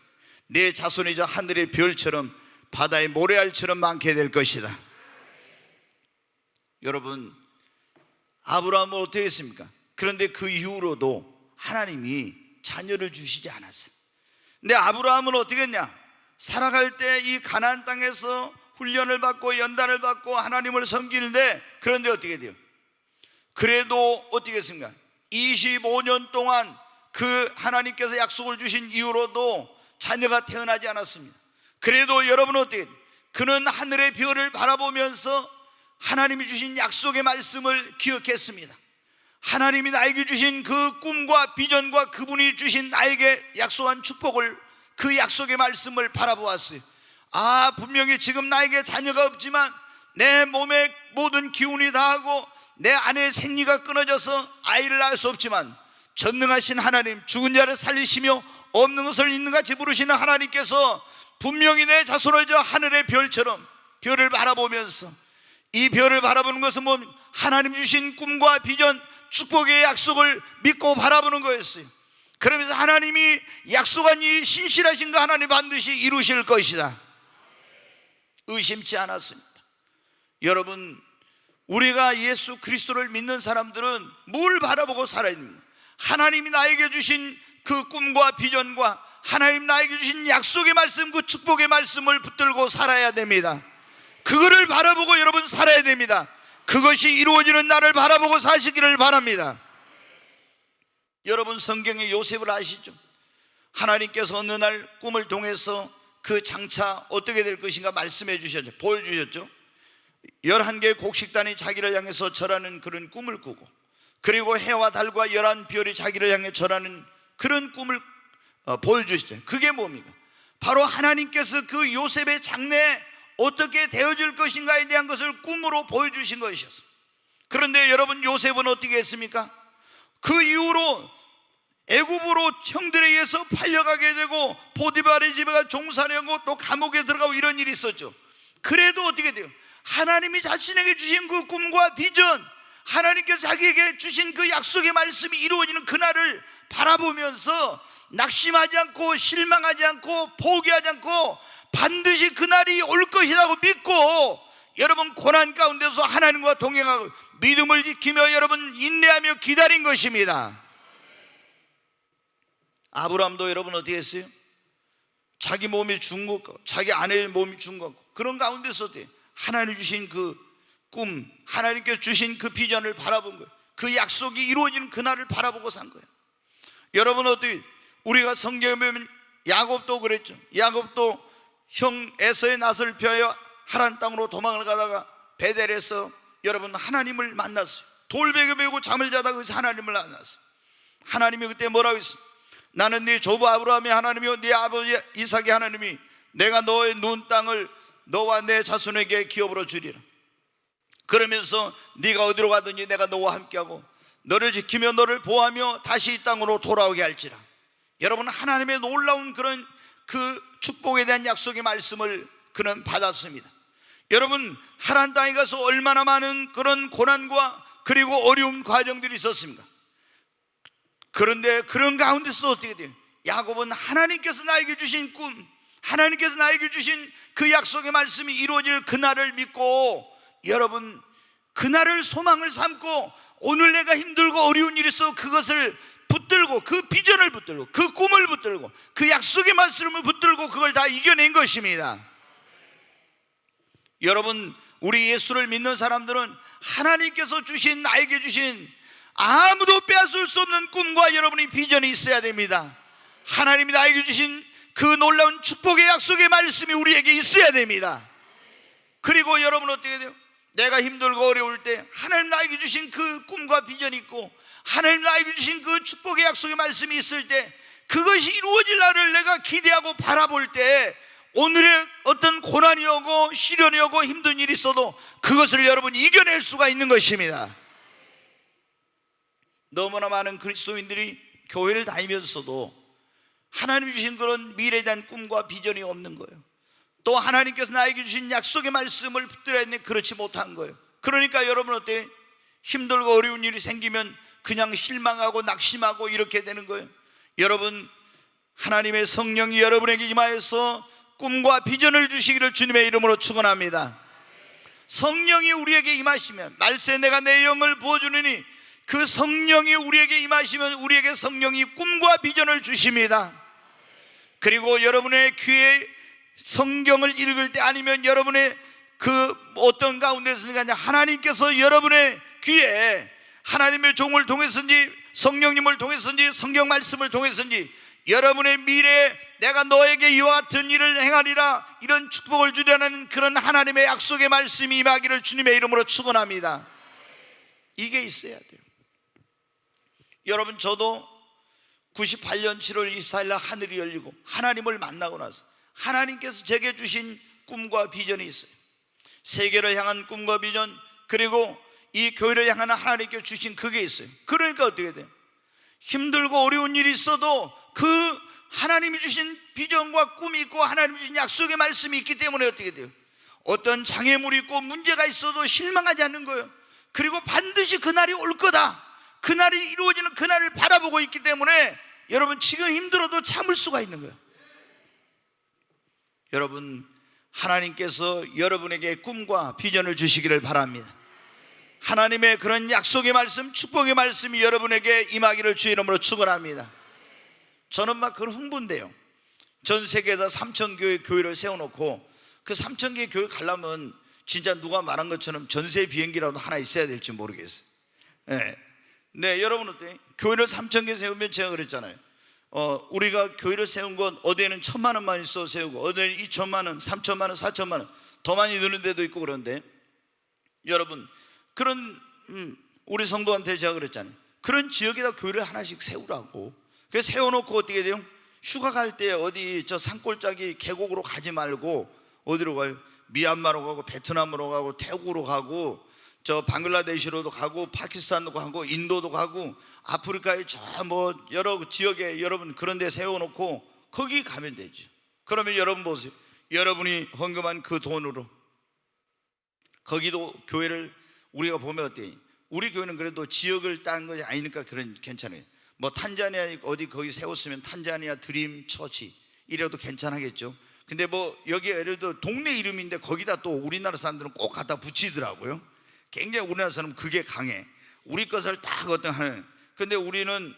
내 자손이 저 하늘의 별처럼 바다의 모래알처럼 많게 될 것이다. 여러분, 아브라함은 어떻게 했습니까? 그런데 그 이후로도 하나님이 자녀를 주시지 않았어요. 근데 아브라함은 어떻게 했냐? 살아갈 때 이 가나안 땅에서 훈련을 받고 연단을 받고 하나님을 섬기는데, 그런데 어떻게 돼요? 그래도 어떻게 했습니까? 25년 동안 그 하나님께서 약속을 주신 이후로도 자녀가 태어나지 않았습니다. 그래도 여러분은 어떻게 돼요? 그는 하늘의 별을 바라보면서 하나님이 주신 약속의 말씀을 기억했습니다. 하나님이 나에게 주신 그 꿈과 비전과 그분이 주신 나에게 약속한 축복을, 그 약속의 말씀을 바라보았어요. 아, 분명히 지금 나에게 자녀가 없지만 내 몸에 모든 기운이 다하고 내 아내의 생리가 끊어져서 아이를 낳을 수 없지만 전능하신 하나님, 죽은 자를 살리시며 없는 것을 있는 같이 부르시는 하나님께서 분명히 내 자손을 저 하늘의 별처럼, 별을 바라보면서, 이 별을 바라보는 것은 뭐 하나님 주신 꿈과 비전, 축복의 약속을 믿고 바라보는 거였어요. 그러면서 하나님이 약속한 이 신실하신 거 하나님 반드시 이루실 것이다, 의심치 않았습니다. 여러분, 우리가 예수 그리스도를 믿는 사람들은 뭘 바라보고 살아야 됩니까? 하나님이 나에게 주신 그 꿈과 비전과 하나님 나에게 주신 약속의 말씀, 그 축복의 말씀을 붙들고 살아야 됩니다. 그거를 바라보고 여러분 살아야 됩니다. 그것이 이루어지는 날을 바라보고 사시기를 바랍니다. 여러분, 성경의 요셉을 아시죠? 하나님께서 어느 날 꿈을 통해서 그 장차 어떻게 될 것인가 말씀해 주셨죠. 보여주셨죠. 11개의 곡식단이 자기를 향해서 절하는 그런 꿈을 꾸고, 그리고 해와 달과 11별이 자기를 향해 절하는 그런 꿈을 보여주시죠. 그게 뭡니까? 바로 하나님께서 그 요셉의 장래에 어떻게 되어질 것인가에 대한 것을 꿈으로 보여주신 것이었습니다. 그런데 여러분, 요셉은 어떻게 했습니까? 그 이후로 애굽으로 형들에 의해서 팔려가게 되고 보디발의 집에 가 종살이하고 또 감옥에 들어가고 이런 일이 있었죠. 그래도 어떻게 돼요? 하나님이 자신에게 주신 그 꿈과 비전, 하나님께서 자기에게 주신 그 약속의 말씀이 이루어지는 그날을 바라보면서 낙심하지 않고 실망하지 않고 포기하지 않고 반드시 그날이 올 것이라고 믿고 여러분 고난 가운데서 하나님과 동행하고 믿음을 지키며 여러분 인내하며 기다린 것입니다. 아브라함도 여러분 어떻게 했어요? 자기 몸이 죽은 것 같고 자기 아내의 몸이 죽은 것 같고 그런 가운데서 어때요? 하나님 주신 그 꿈, 하나님께서 주신 그 비전을 바라본 거예요. 그 약속이 이루어지는 그날을 바라보고 산 거예요. 여러분 어떻게 우리가 성경에 보면 야곱도 그랬죠. 야곱도 형 에서의 낯을 펴여 하란 땅으로 도망을 가다가 베델에서 여러분 하나님을 만났어요. 돌베개 메고 잠을 자다가 거기서 하나님을 만났어요. 하나님이 그때 뭐라고 했어요? 나는 네 조부 아브라함의 하나님이요 네 아버지 이삭의 하나님이 내가 너의 눈 땅을 너와 내 자손에게 기업으로 주리라. 그러면서 네가 어디로 가든지 내가 너와 함께하고 너를 지키며 너를 보호하며 다시 이 땅으로 돌아오게 할지라. 여러분 하나님의 놀라운 그런 그 축복에 대한 약속의 말씀을 그는 받았습니다. 여러분 하란 땅에 가서 얼마나 많은 그런 고난과 그리고 어려운 과정들이 있었습니까? 그런데 그런 가운데서 어떻게 돼요? 야곱은 하나님께서 나에게 주신 꿈, 하나님께서 나에게 주신 그 약속의 말씀이 이루어질 그날을 믿고 여러분 그날을 소망을 삼고 오늘 내가 힘들고 어려운 일이 있어 그것을 붙들고 그 비전을 붙들고 그 꿈을 붙들고 그 약속의 말씀을 붙들고 그걸 다 이겨낸 것입니다. 여러분 우리 예수를 믿는 사람들은 하나님께서 주신 나에게 주신 아무도 빼앗을 수 없는 꿈과 여러분의 비전이 있어야 됩니다. 하나님이 나에게 주신 그 놀라운 축복의 약속의 말씀이 우리에게 있어야 됩니다. 그리고 여러분 어떻게 돼요? 내가 힘들고 어려울 때 하나님 나에게 주신 그 꿈과 비전이 있고 하나님 나에게 주신 그 축복의 약속의 말씀이 있을 때 그것이 이루어질 날을 내가 기대하고 바라볼 때 오늘의 어떤 고난이 오고 시련이 오고 힘든 일이 있어도 그것을 여러분이 이겨낼 수가 있는 것입니다. 너무나 많은 그리스도인들이 교회를 다니면서도 하나님이 주신 그런 미래에 대한 꿈과 비전이 없는 거예요. 또 하나님께서 나에게 주신 약속의 말씀을 붙들어야 했는데 그렇지 못한 거예요. 그러니까 여러분 어때요? 힘들고 어려운 일이 생기면 그냥 실망하고 낙심하고 이렇게 되는 거예요. 여러분 하나님의 성령이 여러분에게 임하여서 꿈과 비전을 주시기를 주님의 이름으로 축원합니다. 성령이 우리에게 임하시면 말세 내가 내 영을 부어주느니 그 성령이 우리에게 임하시면 우리에게 성령이 꿈과 비전을 주십니다. 그리고 여러분의 귀에 성경을 읽을 때 아니면 여러분의 그 어떤 가운데서든지 하나님께서 여러분의 귀에 하나님의 종을 통해서든지 성령님을 통해서든지 성경 말씀을 통해서든지 여러분의 미래에 내가 너에게 이와 같은 일을 행하리라 이런 축복을 주려는 그런 하나님의 약속의 말씀이 임하기를 주님의 이름으로 축원합니다. 이게 있어야 돼요. 여러분 저도 98년 7월 24일 날 하늘이 열리고 하나님을 만나고 나서 하나님께서 제게 주신 꿈과 비전이 있어요. 세계를 향한 꿈과 비전 그리고 이 교회를 향하는 하나님께 주신 그게 있어요. 그러니까 어떻게 돼요? 힘들고 어려운 일이 있어도 그 하나님이 주신 비전과 꿈이 있고 하나님이 주신 약속의 말씀이 있기 때문에 어떻게 돼요? 어떤 장애물이 있고 문제가 있어도 실망하지 않는 거예요. 그리고 반드시 그날이 올 거다, 그날이 이루어지는 그날을 바라보고 있기 때문에 여러분 지금 힘들어도 참을 수가 있는 거예요. 여러분 하나님께서 여러분에게 꿈과 비전을 주시기를 바랍니다. 하나님의 그런 약속의 말씀, 축복의 말씀이 여러분에게 임하기를 주의 이름으로 축원합니다. 저는 막 그런 흥분돼요. 전 세계에다 3,000교회 교회를 세워놓고 그 3,000개 교회 가려면 진짜 누가 말한 것처럼 전세 비행기라도 하나 있어야 될지 모르겠어요. 네, 여러분 어때요? 교회를 3,000개 세우면 제가 그랬잖아요. 우리가 교회를 세운 건 어디에는 1,000만 원만 있어 세우고 어디에는 2,000만 원, 3,000만 원, 4,000만 원 더 많이 드는 데도 있고 그런데 여러분 그런 우리 성도한테 제가 그랬잖아요. 그런 지역에다 교회를 하나씩 세우라고. 그래서 세워놓고 어떻게 돼요? 휴가 갈 때 어디 저 산골짜기 계곡으로 가지 말고 어디로 가요? 미얀마로 가고 베트남으로 가고 태국으로 가고 저 방글라데시로도 가고 파키스탄도 가고 인도도 가고 아프리카의 저 뭐 여러 지역에 여러분 그런 데 세워놓고 거기 가면 되죠. 그러면 여러분 보세요. 여러분이 헌금한 그 돈으로 거기도 교회를 우리가 보면 어때요? 우리 교회는 그래도 지역을 따는 것이 아니니까 그런 괜찮아요. 뭐 탄자니아 어디 거기 세웠으면 탄자니아 드림 처치 이래도 괜찮겠죠. 근데 뭐 여기 예를 들어 동네 이름인데 거기다 또 우리나라 사람들은 꼭 갖다 붙이더라고요. 굉장히 우리나라 사람은 그게 강해. 우리 것을 딱 어떤 하는. 근데 우리는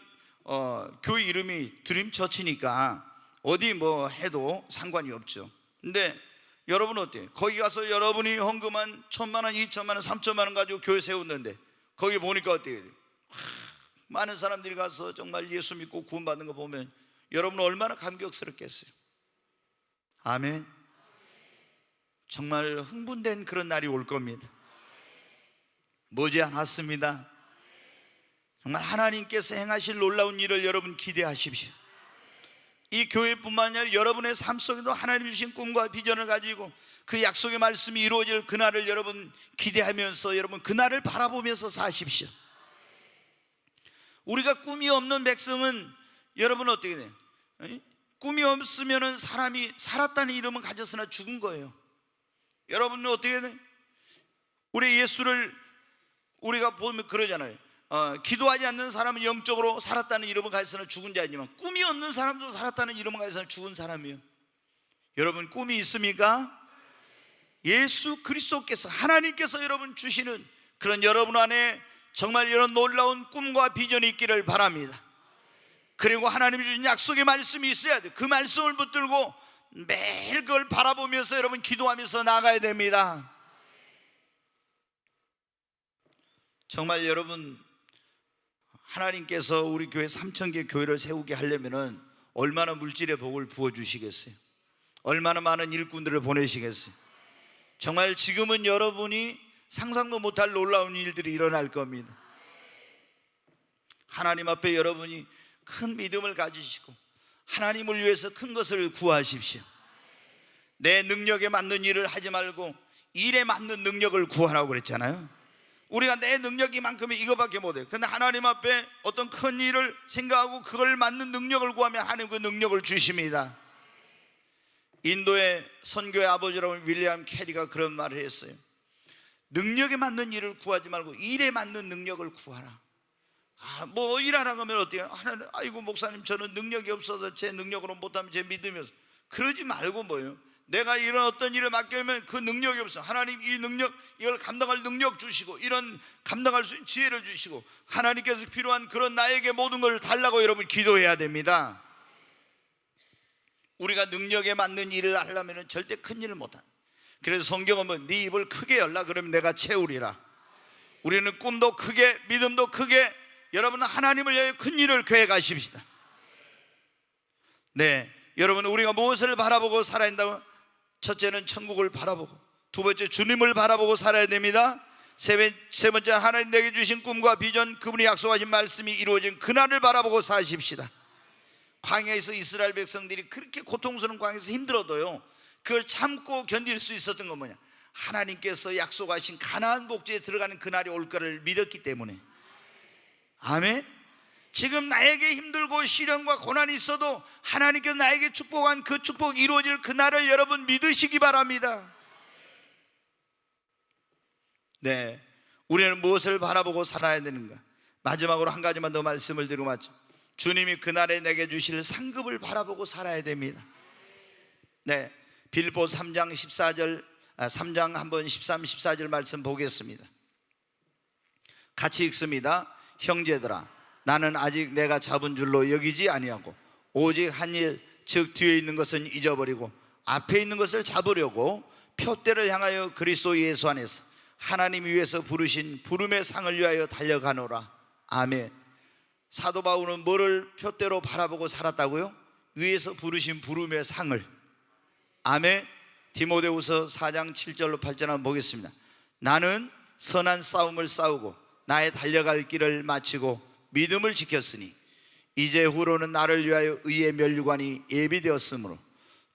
교회 이름이 드림 처치니까 어디 뭐 해도 상관이 없죠. 근데 여러분 어때요? 거기 가서 여러분이 헌금한 1,000만 원, 2,000만 원, 3,000만 원 가지고 교회 세웠는데 거기 보니까 어때요? 많은 사람들이 가서 정말 예수 믿고 구원받는 거 보면 여러분은 얼마나 감격스럽겠어요. 아멘. 정말 흥분된 그런 날이 올 겁니다. 머지않았습니다. 정말 하나님께서 행하실 놀라운 일을 여러분 기대하십시오. 이 교회뿐만 아니라 여러분의 삶 속에도 하나님 주신 꿈과 비전을 가지고 그 약속의 말씀이 이루어질 그날을 여러분 기대하면서 여러분 그날을 바라보면서 사십시오. 우리가 꿈이 없는 백성은 여러분 어떻게 돼요? 꿈이 없으면 사람이 살았다는 이름은 가졌으나 죽은 거예요. 여러분은 어떻게 돼요? 우리 예수를 우리가 보면 그러잖아요. 기도하지 않는 사람은 영적으로 살았다는 이름을 가졌으나 죽은 자이지만 꿈이 없는 사람도 살았다는 이름을 가졌으나 죽은 사람이에요. 여러분 꿈이 있습니까? 예수 그리스도께서 하나님께서 여러분 주시는 그런 여러분 안에 정말 이런 놀라운 꿈과 비전이 있기를 바랍니다. 그리고 하나님이 주신 약속의 말씀이 있어야 돼요. 그 말씀을 붙들고 매일 그걸 바라보면서 여러분 기도하면서 나가야 됩니다. 정말 여러분 하나님께서 우리 교회 3,000개 교회를 세우게 하려면 얼마나 물질의 복을 부어주시겠어요? 얼마나 많은 일꾼들을 보내시겠어요? 정말 지금은 여러분이 상상도 못할 놀라운 일들이 일어날 겁니다. 하나님 앞에 여러분이 큰 믿음을 가지시고 하나님을 위해서 큰 것을 구하십시오. 내 능력에 맞는 일을 하지 말고 일에 맞는 능력을 구하라고 그랬잖아요. 우리가 내 능력이 만큼은 이거밖에 못해요. 그런데 하나님 앞에 어떤 큰 일을 생각하고 그걸 맞는 능력을 구하면 하나님 그 능력을 주십니다. 인도의 선교의 아버지라고 윌리엄 캐리가 그런 말을 했어요. 능력에 맞는 일을 구하지 말고 일에 맞는 능력을 구하라. 뭐 일하라고 하면 어때요? 하나님, 아이고 목사님 저는 능력이 없어서 제 능력으로 못하면 제 믿음이 없어. 그러지 말고 뭐예요? 내가 이런 어떤 일을 맡겨면 그 능력이 없어. 하나님 이 능력, 이걸 감당할 능력 주시고 이런 감당할 수 있는 지혜를 주시고 하나님께서 필요한 그런 나에게 모든 걸 달라고 여러분 기도해야 됩니다. 우리가 능력에 맞는 일을 하려면 절대 큰 일을 못한다. 그래서 성경은 뭐, 네 입을 크게 열라 그러면 내가 채우리라. 우리는 꿈도 크게 믿음도 크게 여러분은 하나님을 위하여 큰 일을 계획하십시다. 네, 여러분 우리가 무엇을 바라보고 살아야 한다고? 첫째는 천국을 바라보고, 두 번째 주님을 바라보고 살아야 됩니다. 세 번째 하나님 내게 주신 꿈과 비전, 그분이 약속하신 말씀이 이루어진 그날을 바라보고 사십시다. 광야에서 이스라엘 백성들이 그렇게 고통스러운 광야에서 힘들어도요 그걸 참고 견딜 수 있었던 건 뭐냐? 하나님께서 약속하신 가나안 복지에 들어가는 그날이 올 거를 믿었기 때문에. 아멘. 지금 나에게 힘들고 시련과 고난이 있어도 하나님께서 나에게 축복한 그 축복이 이루어질 그날을 여러분 믿으시기 바랍니다. 네, 우리는 무엇을 바라보고 살아야 되는가? 마지막으로 한 가지만 더 말씀을 드리고 마쳐. 주님이 그날에 내게 주실 상급을 바라보고 살아야 됩니다. 네, 빌보 3장 14절 3장 한번 13, 14절 말씀 보겠습니다. 같이 읽습니다. 형제들아, 나는 아직 내가 잡은 줄로 여기지 아니하고 오직 한 일, 즉 뒤에 있는 것은 잊어버리고 앞에 있는 것을 잡으려고 표대를 향하여 그리스도 예수 안에서 하나님 위에서 부르신 부름의 상을 위하여 달려가노라. 아멘. 사도 바울은 뭐를 표대로 바라보고 살았다고요? 위에서 부르신 부름의 상을. 아멘. 디모데후서 4장 7절로 8절 한번 보겠습니다. 나는 선한 싸움을 싸우고 나의 달려갈 길을 마치고 믿음을 지켰으니 이제 후로는 나를 위하여 의의 면류관이 예비되었으므로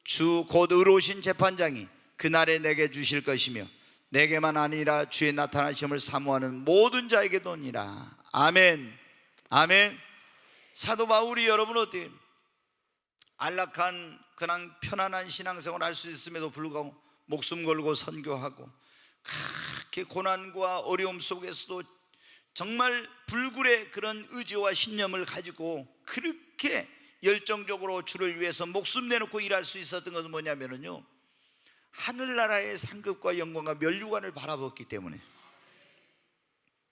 주 곧 의로우신 재판장이 그날에 내게 주실 것이며 내게만 아니라 주의 나타나심을 사모하는 모든 자에게도니라. 아멘. 아멘. 사도 바울이 여러분 어떻게 안락한 그냥 편안한 신앙생활을 할 수 있음에도 불구하고 목숨 걸고 선교하고 그렇게 고난과 어려움 속에서도 정말 불굴의 그런 의지와 신념을 가지고 그렇게 열정적으로 주를 위해서 목숨 내놓고 일할 수 있었던 것은 뭐냐면요, 하늘나라의 상급과 영광과 면류관을 바라봤기 때문에.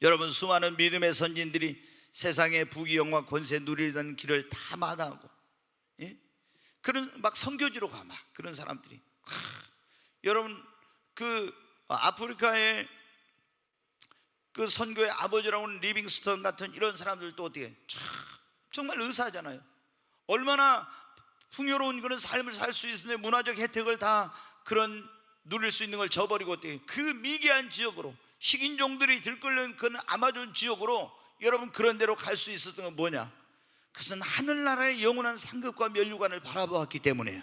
여러분, 수많은 믿음의 선진들이 세상의 부귀 영화 권세 누리던 길을 다 마다하고, 예? 그런 막 선교지로 가, 막 그런 사람들이. 여러분, 그 아프리카의 그 선교의 아버지라고 하는 리빙스턴 같은 이런 사람들도 어떻게 정말 의사잖아요. 얼마나 풍요로운 그런 삶을 살 수 있는데 문화적 혜택을 다 그런 누릴 수 있는 걸 저버리고 어떻게 그 미개한 지역으로, 식인종들이 들끓는 그 아마존 지역으로 여러분 그런 데로 갈 수 있었던 건 뭐냐? 그것은 하늘나라의 영원한 상급과 면류관을 바라보았기 때문에요.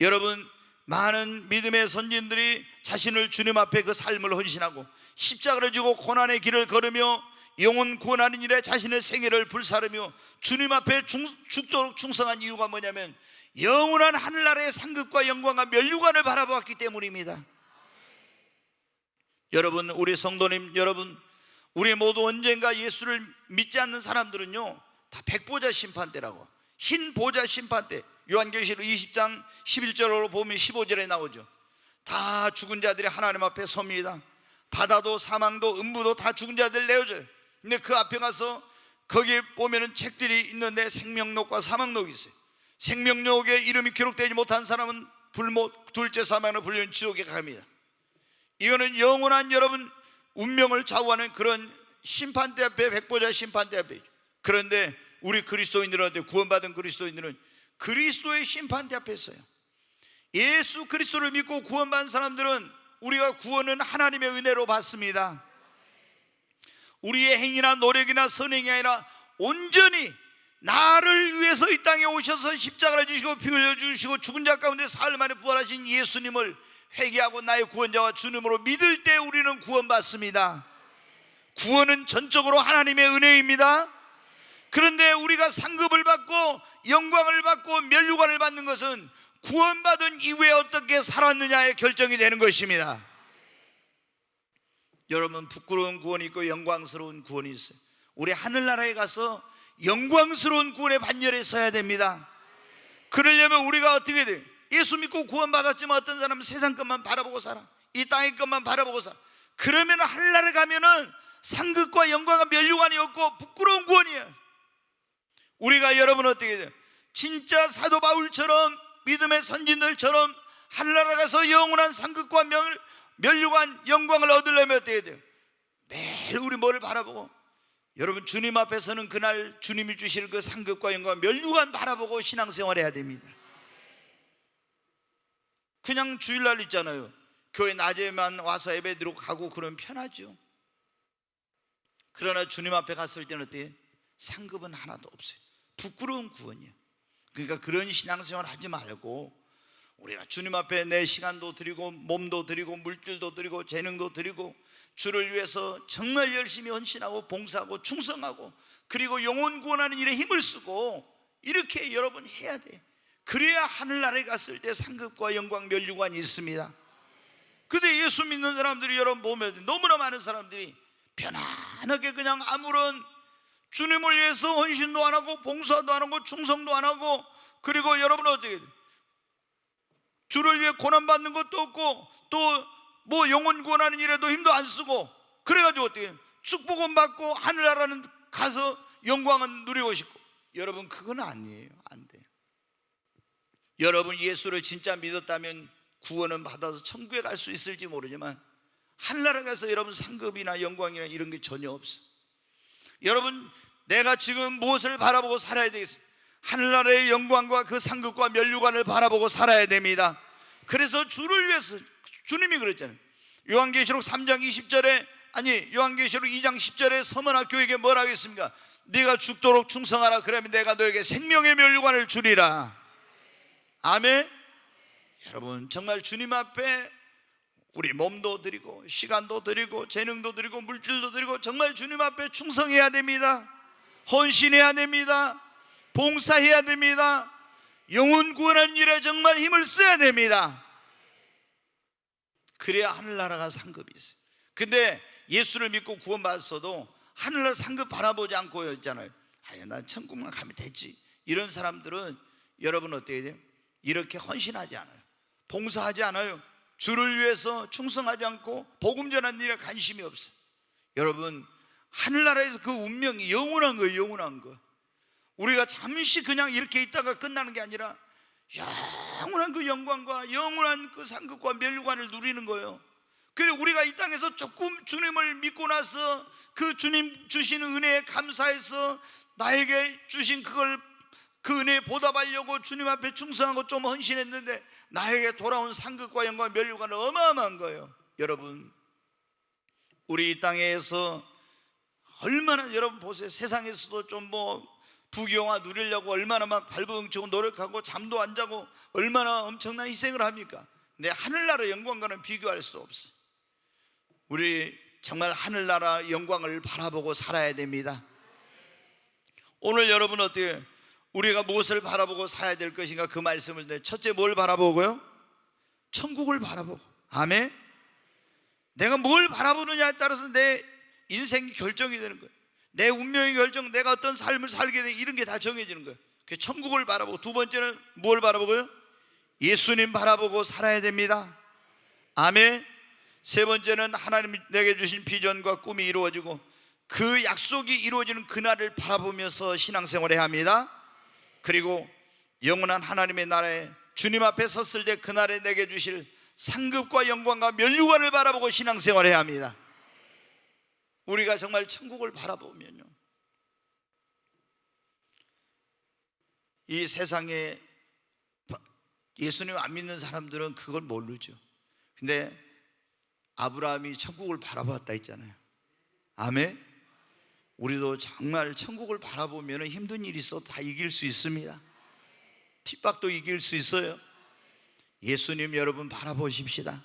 여러분, 많은 믿음의 선진들이 자신을 주님 앞에 그 삶을 헌신하고 십자가를 지고 고난의 길을 걸으며 영혼 구원하는 일에 자신의 생애를 불사르며 주님 앞에 죽도록 충성한 이유가 뭐냐면 영원한 하늘나라의 상급과 영광과 면류관을 바라보았기 때문입니다. 여러분, 우리 성도님 여러분, 우리 모두 언젠가 예수를 믿지 않는 사람들은요, 다 백보자 심판대라고, 흰 보자 심판대, 요한계시록 20장 11절로 보면 15절에 나오죠. 다 죽은 자들이 하나님 앞에 섭니다. 바다도 사망도 음부도 다 죽은 자들 내어줘요. 근데 그 앞에 가서 거기에 보면은 책들이 있는데 생명록과 사망록이 있어요. 생명록에 이름이 기록되지 못한 사람은 둘째 사망으로 불리는 지옥에 갑니다. 이거는 영원한 여러분 운명을 좌우하는 그런 심판대 앞에, 백보자 심판대 앞에. 그런데 우리 그리스도인들한테 구원받은 그리스도인들은 그리스도의 심판대 앞에 있어요. 예수 그리스도를 믿고 구원받은 사람들은 우리가 구원은 하나님의 은혜로 받습니다. 우리의 행위나 노력이나 선행이 아니라 온전히 나를 위해서 이 땅에 오셔서 십자가를 지시고 피 흘려주시고 죽은 자 가운데 사흘 만에 부활하신 예수님을 회개하고 나의 구원자와 주님으로 믿을 때 우리는 구원받습니다. 구원은 전적으로 하나님의 은혜입니다. 그런데 우리가 상급을 받고 영광을 받고 면류관을 받는 것은 구원받은 이후에 어떻게 살았느냐에 결정이 되는 것입니다. 여러분, 부끄러운 구원이 있고 영광스러운 구원이 있어요. 우리 하늘나라에 가서 영광스러운 구원의 반열에 서야 됩니다. 그러려면 우리가 어떻게 돼요? 예수 믿고 구원받았지만 어떤 사람은 세상 것만 바라보고 살아, 이 땅의 것만 바라보고 살아. 그러면 하늘나라에 가면은 상급과 영광과 면류관이 없고 부끄러운 구원이에요. 우리가 여러분 어떻게 돼요? 진짜 사도 바울처럼 믿음의 선진들처럼 하늘나라 가서 영원한 상급과 면류관 영광을 얻으려면 어떻게 돼요? 매일 우리 뭐를 바라보고, 여러분 주님 앞에서는 그날 주님이 주실 그 상급과 영광 면류관 바라보고 신앙생활 해야 됩니다. 그냥 주일날 있잖아요, 교회 낮에만 와서 예배드리고 가고 그러면 편하죠. 그러나 주님 앞에 갔을 때는 어때요? 상급은 하나도 없어요. 부끄러운 구원이에요. 그러니까 그런 신앙생활 하지 말고 우리가 주님 앞에 내 시간도 드리고 몸도 드리고 물질도 드리고 재능도 드리고 주를 위해서 정말 열심히 헌신하고 봉사하고 충성하고 그리고 영혼 구원하는 일에 힘을 쓰고 이렇게 여러분 해야 돼요. 그래야 하늘나라에 갔을 때 상급과 영광 면류관이 있습니다. 근데 예수 믿는 사람들이 여러분 보면 너무나 많은 사람들이 편안하게 그냥 아무런 주님을 위해서 헌신도 안 하고 봉사도 안 하고 충성도 안 하고, 그리고 여러분 어떻게 돼요? 주를 위해 고난받는 것도 없고 또 뭐 영혼 구원하는 일에도 힘도 안 쓰고, 그래가지고 어떻게 해요? 축복은 받고 하늘나라는 가서 영광은 누리고 싶고. 여러분 그건 아니에요. 안 돼요. 여러분 예수를 진짜 믿었다면 구원은 받아서 천국에 갈 수 있을지 모르지만 하늘나라 가서 여러분 상급이나 영광이나 이런 게 전혀 없어. 여러분 내가 지금 무엇을 바라보고 살아야 되겠습니까? 하늘나라의 영광과 그 상급과 면류관을 바라보고 살아야 됩니다. 그래서 주를 위해서 주님이 그랬잖아요. 요한계시록 3장 20절에 요한계시록 2장 10절에 서머나교에게 뭐라고 했습니까? 네가 죽도록 충성하라. 그러면 내가 너에게 생명의 면류관을 주리라. 아멘. 여러분 정말 주님 앞에 우리 몸도 드리고 시간도 드리고 재능도 드리고 물질도 드리고 정말 주님 앞에 충성해야 됩니다. 헌신해야 됩니다. 봉사해야 됩니다. 영혼 구원하는 일에 정말 힘을 써야 됩니다. 그래야 하늘나라가 상급이 있어요. 근데 예수를 믿고 구원받았어도 하늘나라 상급 바라보지 않고 있잖아요. 아유, 난 천국만 가면 됐지. 이런 사람들은 여러분 어떻게 돼요? 이렇게 헌신하지 않아요. 봉사하지 않아요. 주를 위해서 충성하지 않고 복음 전하는 일에 관심이 없어요. 여러분, 하늘나라에서 그 운명이 영원한 거예요. 영원한 거. 우리가 잠시 그냥 이렇게 있다가 끝나는 게 아니라 영원한 그 영광과 영원한 그 상급과 멸류관을 누리는 거예요. 그래서 우리가 이 땅에서 조금 주님을 믿고 나서 그 주님 주시는 은혜에 감사해서 나에게 주신 그걸 그 은혜에 보답하려고 주님 앞에 충성하고 좀 헌신했는데 나에게 돌아온 상급과 영광 멸류관은 어마어마한 거예요. 여러분, 우리 이 땅에서 얼마나, 여러분 보세요. 세상에서도 좀 부귀영화 누리려고 얼마나 막 발버둥치고 노력하고 잠도 안 자고 얼마나 엄청난 희생을 합니까? 근데 하늘나라 영광과는 비교할 수 없어. 우리 정말 하늘나라 영광을 바라보고 살아야 됩니다. 오늘 여러분 어때요? 우리가 무엇을 바라보고 살아야 될 것인가? 그 말씀을 내 첫째 뭘 바라보고요? 천국을 바라보고. 아멘. 내가 뭘 바라보느냐에 따라서 내 인생이 결정이 되는 거예요. 내 운명이 결정, 내가 어떤 삶을 살게 돼, 이런 게 다 정해지는 거예요. 그 천국을 바라보고. 두 번째는 뭘 바라보고요? 예수님 바라보고 살아야 됩니다. 아멘. 세 번째는 하나님 내게 주신 비전과 꿈이 이루어지고 그 약속이 이루어지는 그날을 바라보면서 신앙생활을 해야 합니다. 그리고 영원한 하나님의 나라에 주님 앞에 섰을 때 그날에 내게 주실 상급과 영광과 멸류관을 바라보고 신앙생활을 해야 합니다. 우리가 정말 천국을 바라보면요, 이 세상에 예수님 안 믿는 사람들은 그걸 모르죠. 근데 아브라함이 천국을 바라봤다 했잖아요. 아멘. 우리도 정말 천국을 바라보면 힘든 일이 있어도 다 이길 수 있습니다. 핍박도 이길 수 있어요. 예수님 여러분 바라보십시다.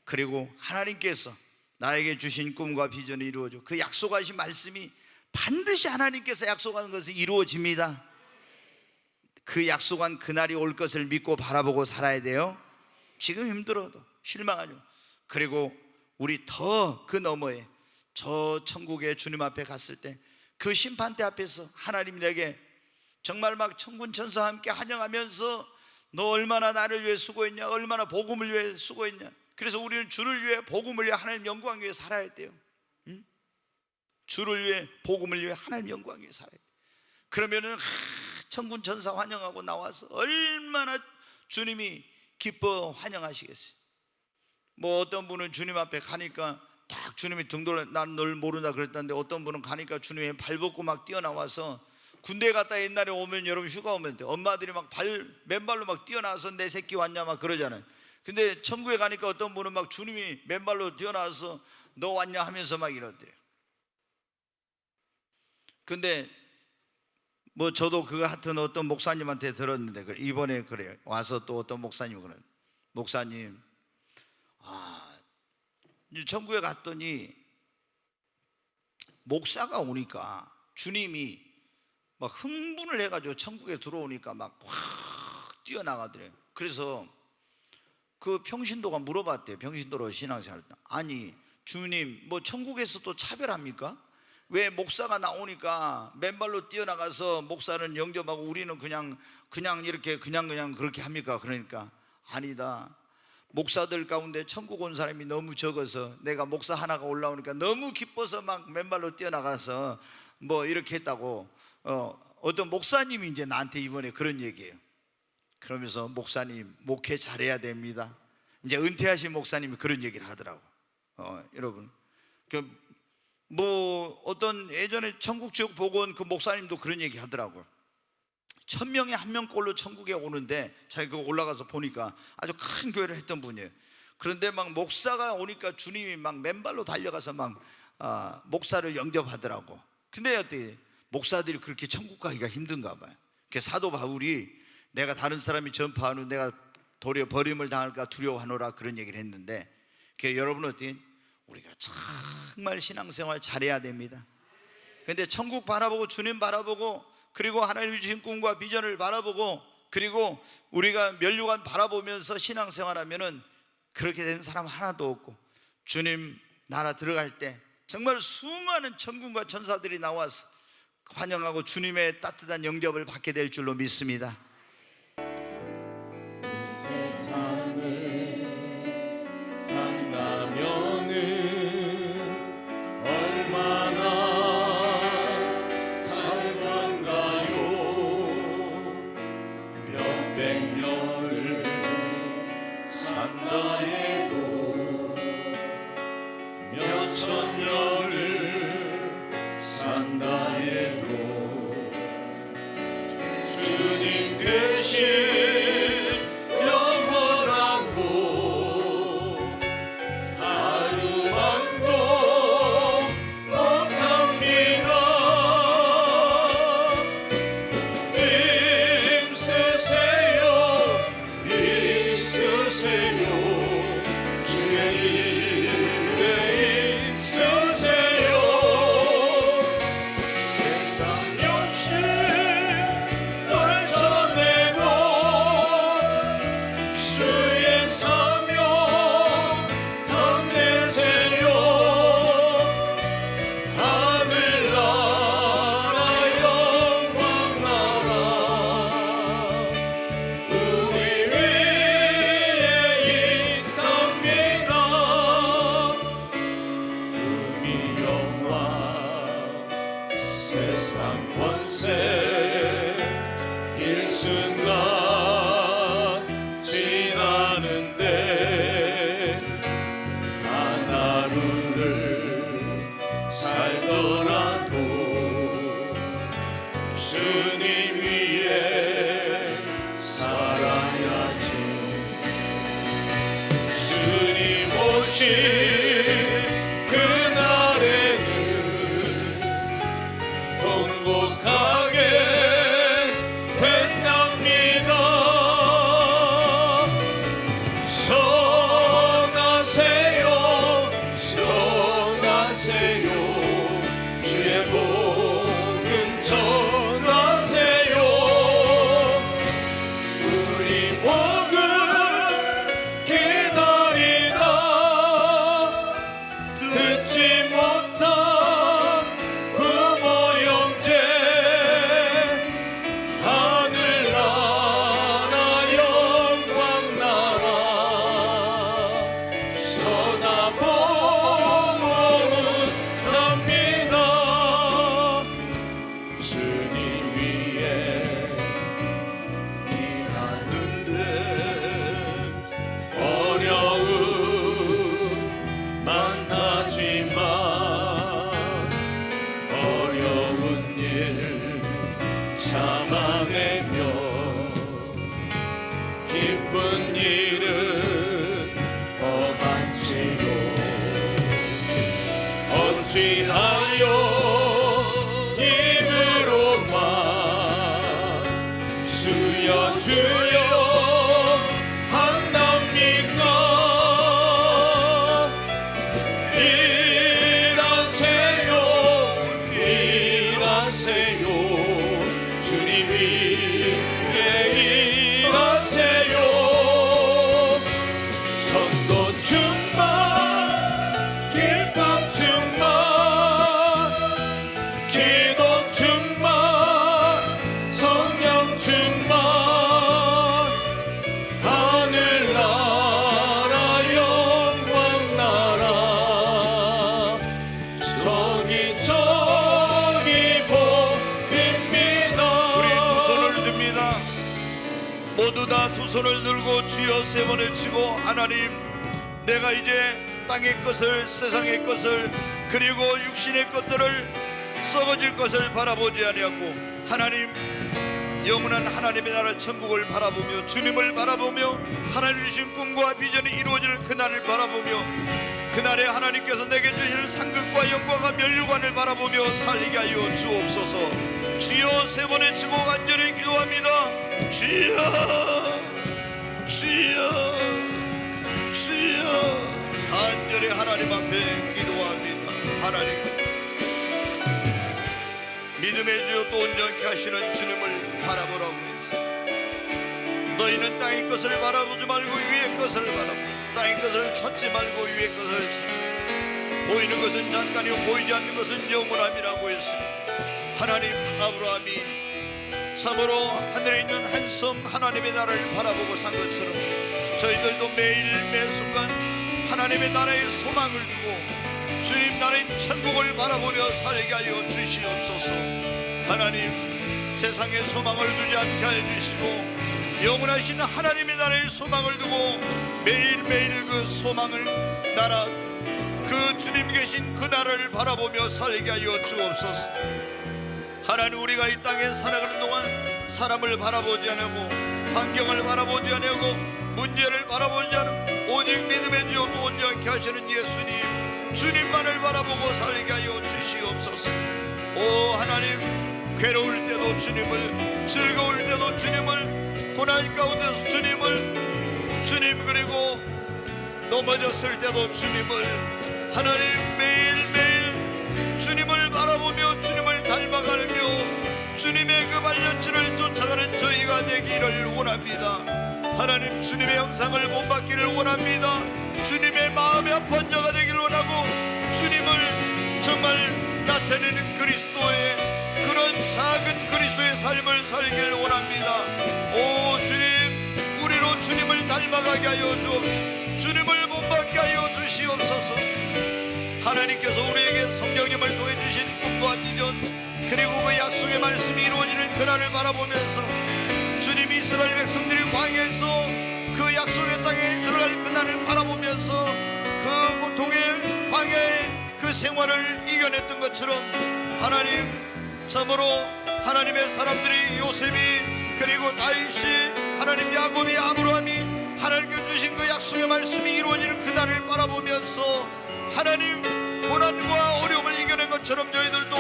그리고 하나님께서 나에게 주신 꿈과 비전이 이루어져 그 약속하신 말씀이 반드시 하나님께서 약속한 것이 이루어집니다. 그 약속한 그날이 올 것을 믿고 바라보고 살아야 돼요. 지금 힘들어도 실망하죠. 그리고 우리 더 그 너머에 저 천국에 주님 앞에 갔을 때 그 심판대 앞에서 하나님 내게 정말 막 천군 천사와 함께 환영하면서 너 얼마나 나를 위해 수고했냐, 얼마나 복음을 위해 수고했냐. 그래서 우리는 주를 위해 복음을 위해 하나님 영광 위해 살아야 돼요. 응? 주를 위해 복음을 위해 하나님 영광 위해 살아야 돼요. 그러면은 천군 천사 환영하고 나와서 얼마나 주님이 기뻐 환영하시겠어요. 어떤 분은 주님 앞에 가니까 딱 주님이 등 돌려 난 널 모른다 그랬다는데, 어떤 분은 가니까 주님이 발 벗고 막 뛰어나와서, 군대 갔다 옛날에 오면 여러분 휴가 오면 돼, 엄마들이 막 맨발로 막 뛰어나와서 내 새끼 왔냐 막 그러잖아요. 근데 천국에 가니까 어떤 분은 막 주님이 맨발로 뛰어나와서 너 왔냐 하면서 막 이러대요. 근데 저도 그거 하여튼 어떤 목사님한테 들었는데, 이번에 그래요. 와서 또 어떤 목사님이 그래요. 목사님, 천국에 갔더니 목사가 오니까 주님이 막 흥분을 해가지고 천국에 들어오니까 막 확 뛰어나가더래요. 그래서 그 평신도가 물어봤대요. 평신도로 신앙생활 때, 아니 주님 천국에서도 차별합니까? 왜 목사가 나오니까 맨발로 뛰어나가서 목사는 영접하고 우리는 그냥 이렇게 그냥 그렇게 합니까? 그러니까 아니다. 목사들 가운데 천국 온 사람이 너무 적어서 내가 목사 하나가 올라오니까 너무 기뻐서 막 맨발로 뛰어나가서 이렇게 했다고. 어떤 목사님이 이제 나한테 이번에 그런 얘기예요. 그러면서 목사님 목회 잘해야 됩니다. 이제 은퇴하신 목사님이 그런 얘기를 하더라고. 여러분, 어떤 예전에 천국 지역 보고 온 그 목사님도 그런 얘기 하더라고요. 1000명에 1명꼴로 천국에 오는데 자기가 올라가서 보니까 아주 큰 교회를 했던 분이에요. 그런데 막 목사가 오니까 주님이 막 맨발로 달려가서 막 목사를 영접하더라고. 근데 어떻게 목사들이 그렇게 천국 가기가 힘든가 봐요. 사도 바울이 내가 다른 사람이 전파하는 내가 도리어 버림을 당할까 두려워하노라 그런 얘기를 했는데, 여러분 어떻게 우리가 정말 신앙생활 잘해야 됩니다. 근데 천국 바라보고 주님 바라보고 그리고 하나님 주신 꿈과 비전을 바라보고 그리고 우리가 멸류관 바라보면서 신앙생활하면은 그렇게 된 사람 하나도 없고, 주님 나라 들어갈 때 정말 수많은 천군과 천사들이 나와서 환영하고 주님의 따뜻한 영접을 받게 될 줄로 믿습니다. 이 세상을 산다면은 얼마나 살 건가요? 몇백 년을 산다 해도 몇천 년을 산다 해도 주님 대신 세상 권세 일순간 지나는데 단 하루를 살더라도 주님 위에 살아야지. 주님 오신 행복하게 된답니다. 전하세요, 전하세요, 주의 복음 전하세요. 우리 복음 기다리다 듣지 못한 참아내며 기쁜 일은 더 많지요. 어찌하여 입으로만 주여 주여 한답니까? 일하세요, 일하세요, 주님 위에 일하세요. 전도 충만, 기쁨 충만, 기도 충만, 성령 충만, 하늘나라 영광나라 저기 보입니다. 우리 두 손을 듭니다. 모두 다 두 손을 들고 주여 세 번 외치고, 하나님, 내가 이제 땅의 것을, 세상의 것을, 그리고 육신의 것들을, 썩어질 것을 바라보지 아니하고 하나님, 영원한 하나님의 나라 천국을 바라보며 주님을 바라보며 하나님 주신 꿈과 비전이 이루어질 그날을 바라보며 그날에 하나님께서 내게 주실 상급과 영광과 면류관을 바라보며 살리게 하여 주옵소서. 주여 세 번 외치고 간절히 기도합니다. 주여, 주여, 주여. 간절히 하나님 앞에 기도합니다. 하나님, 믿음의 주여 또 온전케 하시는 주님을 바라보라고 했습니다. 너희는 땅의 것을 바라보지 말고 위의 것을 바라보고 땅의 것을 찾지 말고 위의 것을 찾고 보이는 것은 잠깐이요 보이지 않는 것은 영원함이라고 했습니다. 하나님, 아브라함이 참으로 하늘에 있는 한 섬 하나님의 나라를 바라보고 산 것처럼 저희들도 매일 매순간 하나님의 나라에 소망을 두고 주님 나라인 천국을 바라보며 살게 하여 주시옵소서. 하나님, 세상에 소망을 두지 않게 해 주시고 영원하신 하나님의 나라에 소망을 두고 매일매일 그 소망을 나라, 그 주님 계신 그 나라를 바라보며 살게 하여 주옵소서. 하나님, 우리가 이 땅에 살아가는 동안 사람을 바라보지 않고 환경을 바라보지 않고 문제를 바라보지 않고 오직 믿음의 주요 또 온전케 하시는 예수님, 주님만을 바라보고 살게 하여 주시옵소서. 오 하나님, 괴로울 때도 주님을, 즐거울 때도 주님을, 고난 가운데서 주님을, 주님, 그리고 넘어졌을 때도 주님을, 하나님 매일매일 주님을 바라보며 주님을 닮아가며 주님의 그 발자취를 쫓아가는 저희가 되기를 원합니다. 하나님, 주님의 형상을 본받기를 원합니다. 주님의 마음이 아픈 자가 되기를 원하고 주님을 정말 나타내는 그리스도의 그런 작은 그리스도의 삶을 살기를 원합니다. 오 주님, 우리로 주님을 닮아가게 하여 주옵소서. 주님을 본받게 하여 주시옵소서. 하나님께서 우리에게 성령님을 통해 주신 꿈과 비전, 그리고 그 약속의 말씀이 이루어지는 그날을 바라보면서 주님, 이스라엘 백성들이 광야에서 그 약속의 땅에 들어갈 그날을 바라보면서 그 고통의 광야의 그 생활을 이겨냈던 것처럼 하나님, 참으로 하나님의 사람들이, 요셉이, 그리고 다윗이, 하나님 야곱이, 아브라함이 하나님께 주신 그 약속의 말씀이 이루어지는 그날을 바라보면서 하나님, 고난과 어려움을 이겨낸 것처럼 저희들도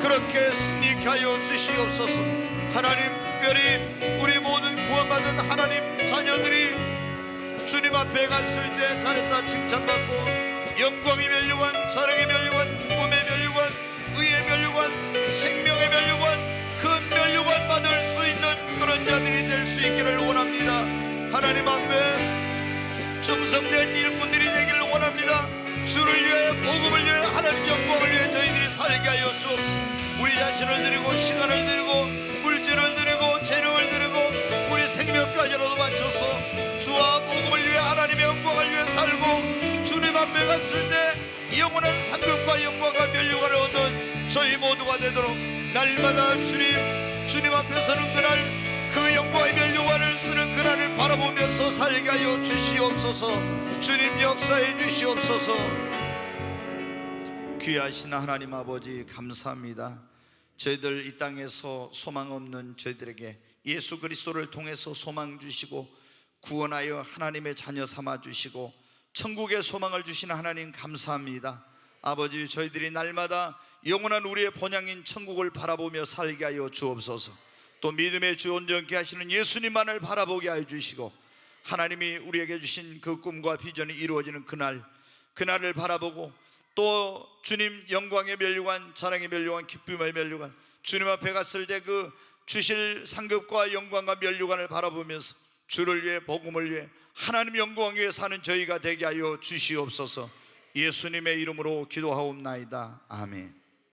그렇게 승리케 하여 주시옵소서. 하나님, 특별히 우리 모든 구원받은 하나님 자녀들이 주님 앞에 갔을 때 잘했다 칭찬받고 영광의 멸류관, 사랑의 멸류관, 기쁨의 멸류관, 의의 멸류관, 생명의 멸류관, 그 멸류관 받을 수 있는 그런 자들이 될 수 있기를 원합니다. 하나님 앞에 충성된 일꾼들이 되기를 원합니다. 주를 위해, 복음을 위해, 하나님 영광을 위해 저희들이 살게 하여 주옵소서. 우리 자신을 드리고 시간을 드리고 물질을 드리고 재능을 드리고 우리 생명까지라도 바쳐서 주와 복음을 위해, 하나님의 영광을 위해 살고 주님 앞에 갔을 때 영원한 상급과 영광과 멸류관을 얻은 저희 모두가 되도록 날마다 주님 앞에 서는 그날, 그 영광의 멸류관을 쓰는 그날을 바라보면서 살게 하여 주시옵소서. 주님 역사해 주시옵소서. 귀하신 하나님 아버지, 감사합니다. 저희들 이 땅에서 소망 없는 저희들에게 예수 그리스도를 통해서 소망 주시고 구원하여 하나님의 자녀 삼아 주시고 천국의 소망을 주시는 하나님 감사합니다. 아버지, 저희들이 날마다 영원한 우리의 본향인 천국을 바라보며 살게 하여 주옵소서. 또 믿음의 주 온전케 하시는 예수님만을 바라보게 하여 주시고 하나님이 우리에게 주신 그 꿈과 비전이 이루어지는 그날을 바라보고 또 주님 영광의 멸류관, 자랑의 멸류관, 기쁨의 멸류관, 주님 앞에 갔을 때 그 주실 상급과 영광과 멸류관을 바라보면서 주를 위해, 복음을 위해, 하나님 영광 위해 사는 저희가 되게 하여 주시옵소서. 예수님의 이름으로 기도하옵나이다. 아멘.